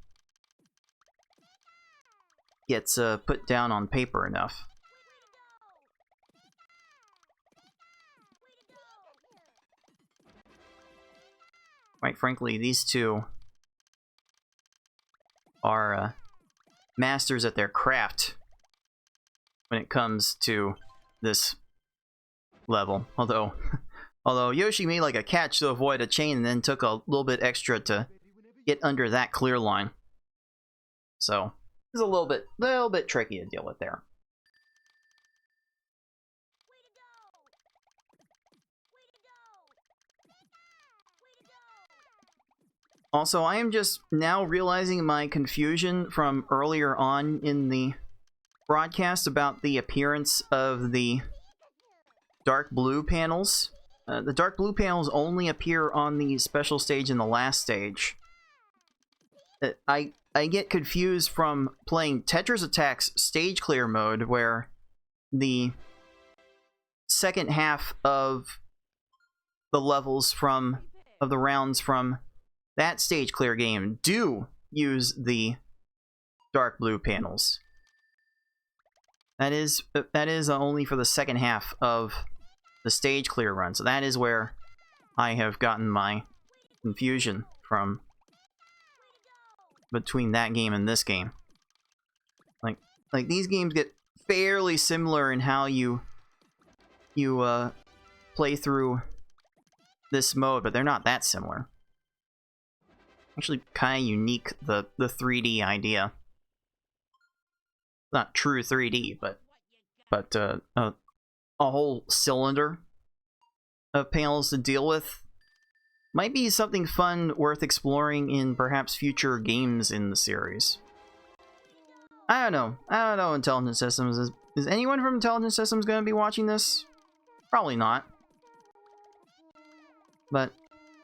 gets put down on paper enough. Quite frankly, these two are masters at their craft when it comes to this level. Although Yoshi made like a catch to avoid a chain and then took a little bit extra to get under that clear line. So it's a little bit tricky to deal with there. Also, I am just now realizing my confusion from earlier on in the broadcast about the appearance of the dark blue panels. The dark blue panels only appear on the special stage and the last stage. I get confused from playing Tetris Attack's stage clear mode, where the second half of the levels of the rounds from that stage clear game do use the dark blue panels. That is only for the second half of the stage clear run, so that is where I have gotten my confusion from between that game and this game. Like these games get fairly similar in how you play through this mode, but they're not that similar. Actually, kind of unique, the 3D idea. Not true 3D, but a whole cylinder of panels to deal with might be something fun worth exploring in perhaps future games in the series. I don't know, Intelligent Systems. Is anyone from Intelligent Systems going to be watching this? Probably not. But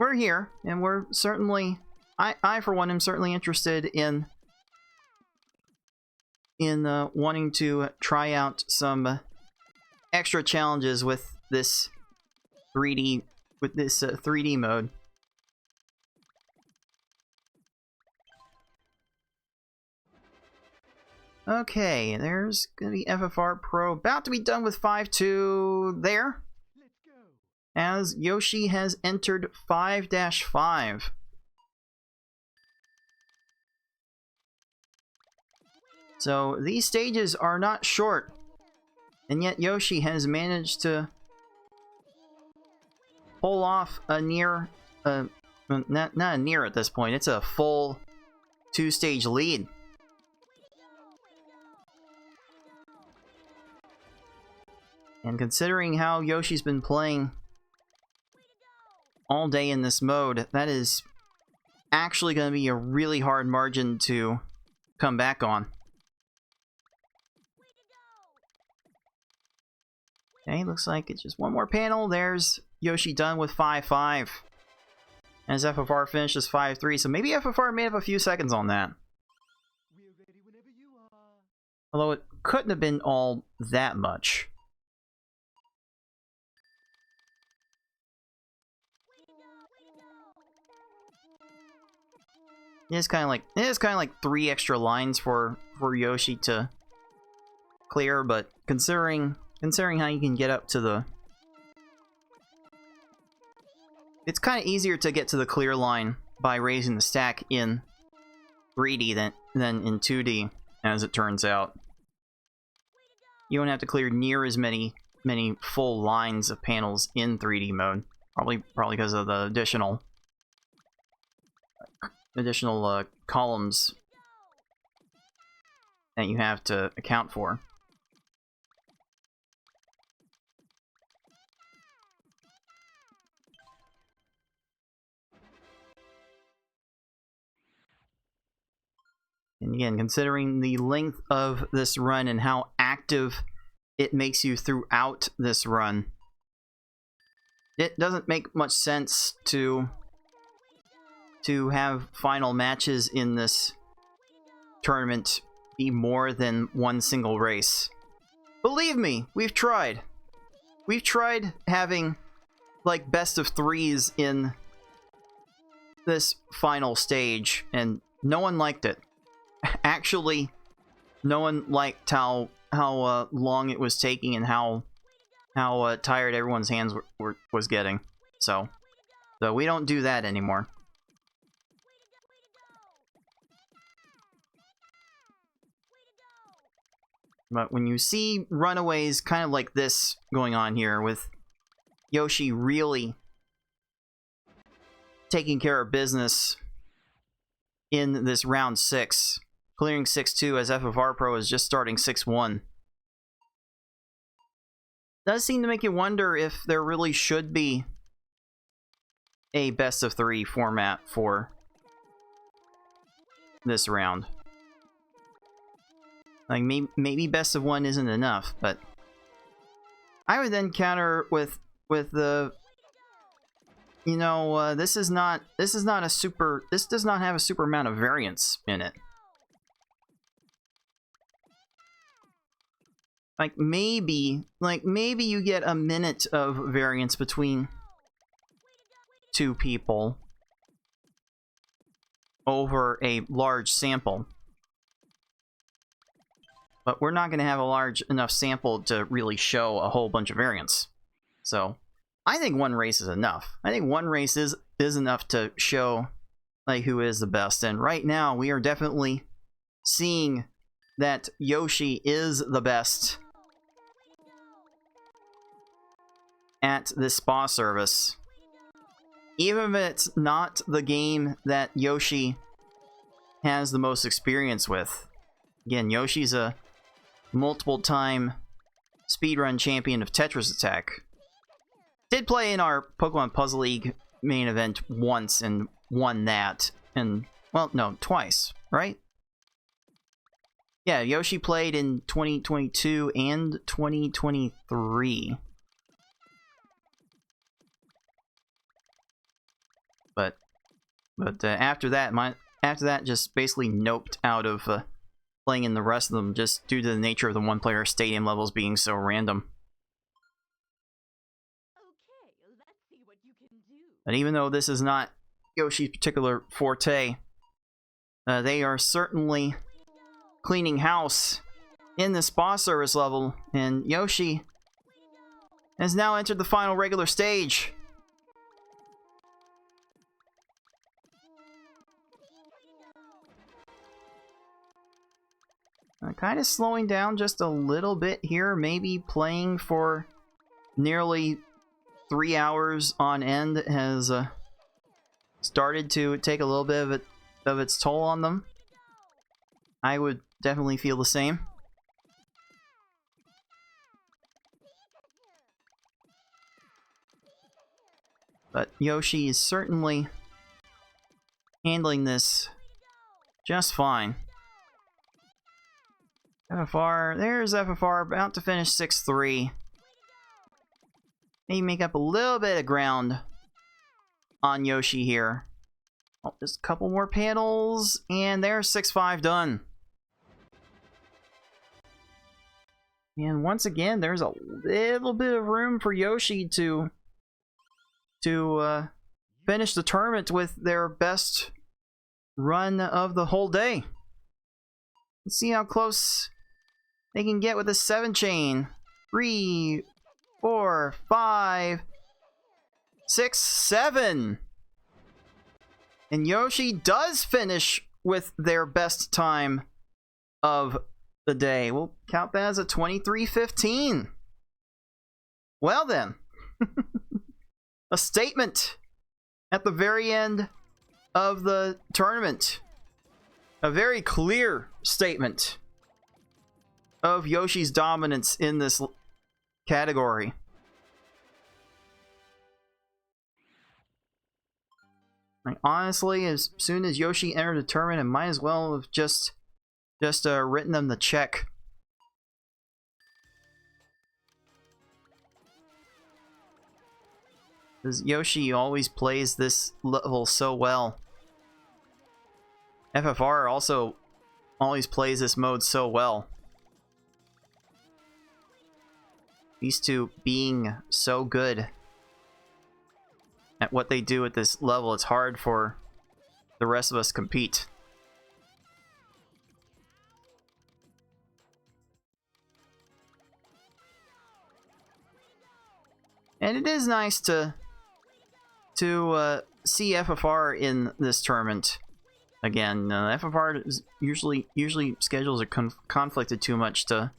we're here, and we're certainly... I for one, am certainly interested in wanting to try out some extra challenges with this 3D mode. Okay, there's gonna be FFR Pro about to be done with 5-2 there, as Yoshi has entered 5-5. So these stages are not short, and yet Yoshi has managed to pull off a near, not a near at this point, it's a full 2-stage lead. And considering how Yoshi's been playing all day in this mode, that is actually going to be a really hard margin to come back on. Okay, looks like it's just one more panel. There's Yoshi done with 5-5. As FFR finishes 5-3, so maybe FFR may have a few seconds on that. Although it couldn't have been all that much. It is kind of like 3 extra lines for Yoshi to clear, but considering how you can get up to the... It's kind of easier to get to the clear line by raising the stack in 3D than in 2D. as it turns out. You don't have to clear near as many full lines of panels in 3D mode. Probably because of the additional columns that you have to account for. And again, considering the length of this run and how active it makes you throughout this run, it doesn't make much sense to have final matches in this tournament be more than one single race. Believe me, we've tried. We've tried having like best of threes in this final stage, and no one liked it. Actually, no one liked how long it was taking and how tired everyone's hands was getting. So we don't do that anymore. But when you see runaways kind of like this going on here, with Yoshi really taking care of business in this round 6, clearing 6-2 as FFR Pro is just starting 6-1. Does seem to make you wonder if there really should be a best of 3 format for this round. Like, maybe best of 1 isn't enough, but I would then counter with the, you know, this does not have a super amount of variance in it. Like maybe you get a minute of variance between 2 people over a large sample. But we're not going to have a large enough sample to really show a whole bunch of variance. So I think 1 race is enough. I think 1 race is enough to show like who is the best. And right now we are definitely seeing that Yoshi is the best at this spa service. Even if it's not the game that Yoshi has the most experience with. Again, Yoshi's a multiple-time speedrun champion of Tetris Attack. Did play in our Pokemon Puzzle League main event once and won that. And, well, no, twice, right? Yeah, Yoshi played in 2022 and 2023. But after that, just basically noped out of playing in the rest of them, just due to the nature of the one-player stadium levels being so random. Okay, let's see what you can do. And even though this is not Yoshi's particular forte, they are certainly cleaning house in the spa service level, and Yoshi has now entered the final regular stage. Kind of slowing down just a little bit here, maybe playing for nearly 3 hours on end has started to take a little bit of its toll on them. I would definitely feel the same. But Yoshi is certainly handling this just fine. FFR, there's FFR, about to finish 6-3. Maybe make up a little bit of ground on Yoshi here. Oh, just a couple more panels, and there's 6-5 done. And once again, there's a little bit of room for Yoshi to finish the tournament with their best run of the whole day. Let's see how close they can get with a 7 chain. 3, 4, 5, 6, 7. And Yoshi does finish with their best time of the day. We'll count that as a 23-15. Well then, a statement at the very end of the tournament. A very clear statement of Yoshi's dominance in this category. Like, honestly, as soon as Yoshi entered the tournament, I might as well have just written them the check. Because Yoshi always plays this level so well. FFR also always plays this mode so well. These two being so good at what they do at this level, it's hard for the rest of us to compete. And it is nice to see FFR in this tournament again. FFR is usually schedules are conflicted too much to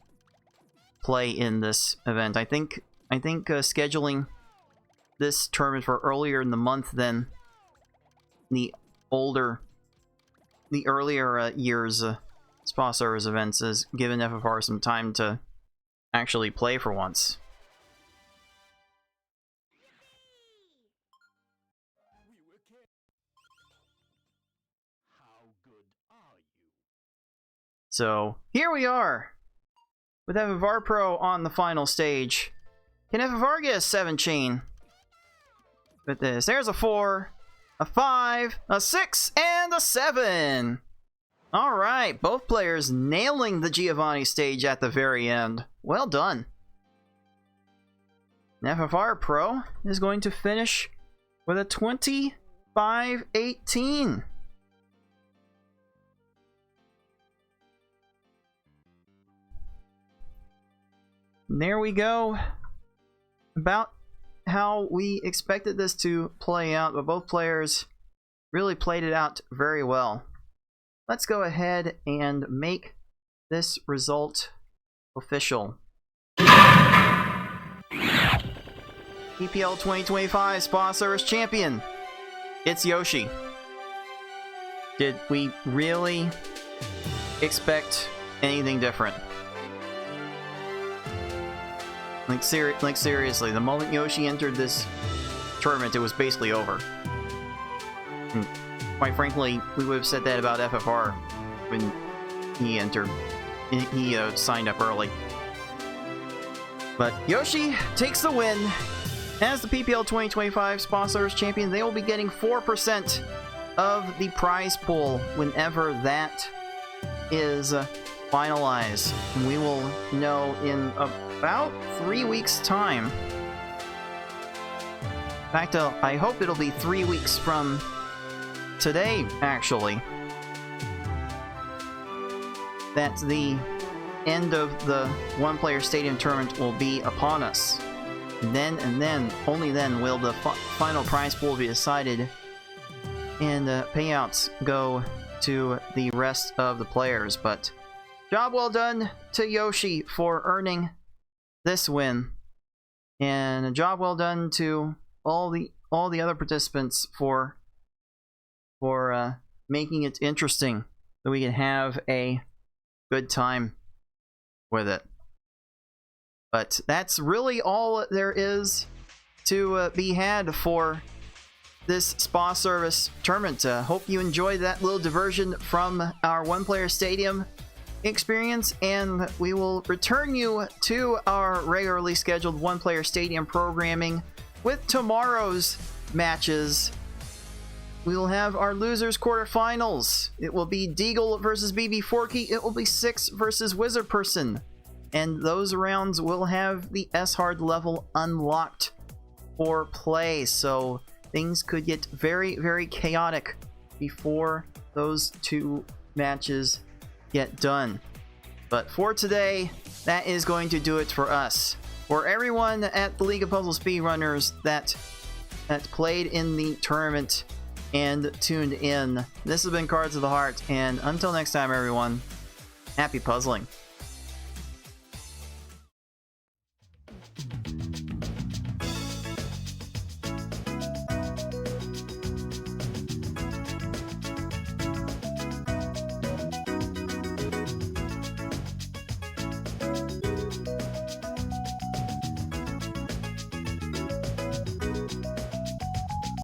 play in this event. I think scheduling this tournament for earlier in the month than the earlier years Spa Service events has given FFR some time to actually play for once. So here we are with FFR Pro on the final stage. Can FFR get a 7 chain with this? There's a 4, a 5, a 6, and a 7. Alright, both players nailing the Giovanni stage at the very end. Well done. And FFR Pro is going to finish with a 25-18. There we go. About how we expected this to play out, but both players really played it out very well. Let's go ahead and make this result official. EPL 2025 Spa Service Champion. It's Yoshi. Did we really expect anything different? Like seriously, the moment Yoshi entered this tournament, it was basically over. And quite frankly, we would have said that about FFR when he entered. He signed up early. But Yoshi takes the win. As the PPL 2025 Spa Service Champion, they will be getting 4% of the prize pool whenever that is finalized. And we will know in about 3 weeks' time. In fact, I hope it'll be 3 weeks from today, actually. That the end of the one-player stadium tournament will be upon us. And then, only then will the final prize pool be decided and payouts go to the rest of the players. But job well done to Yoshi for earning this win, and a job well done to all the other participants for making it interesting so we can have a good time with it. But that's really all there is to be had for this Spa Service tournament. Hope you enjoyed that little diversion from our one-player stadium experience, and we will return you to our regularly scheduled one-player stadium programming with tomorrow's matches. We will have our losers quarterfinals. It will be Deagle versus BB Forky. It will be Six versus Wizard Person, and those rounds will have the S-Hard level unlocked for play, so things could get very, very chaotic before those two matches get done. But for today, that is going to do it for us. For everyone at the League of Puzzle Speedrunners that played in the tournament and tuned in, this has been Cards of the Heart, and until next time, everyone, Happy puzzling.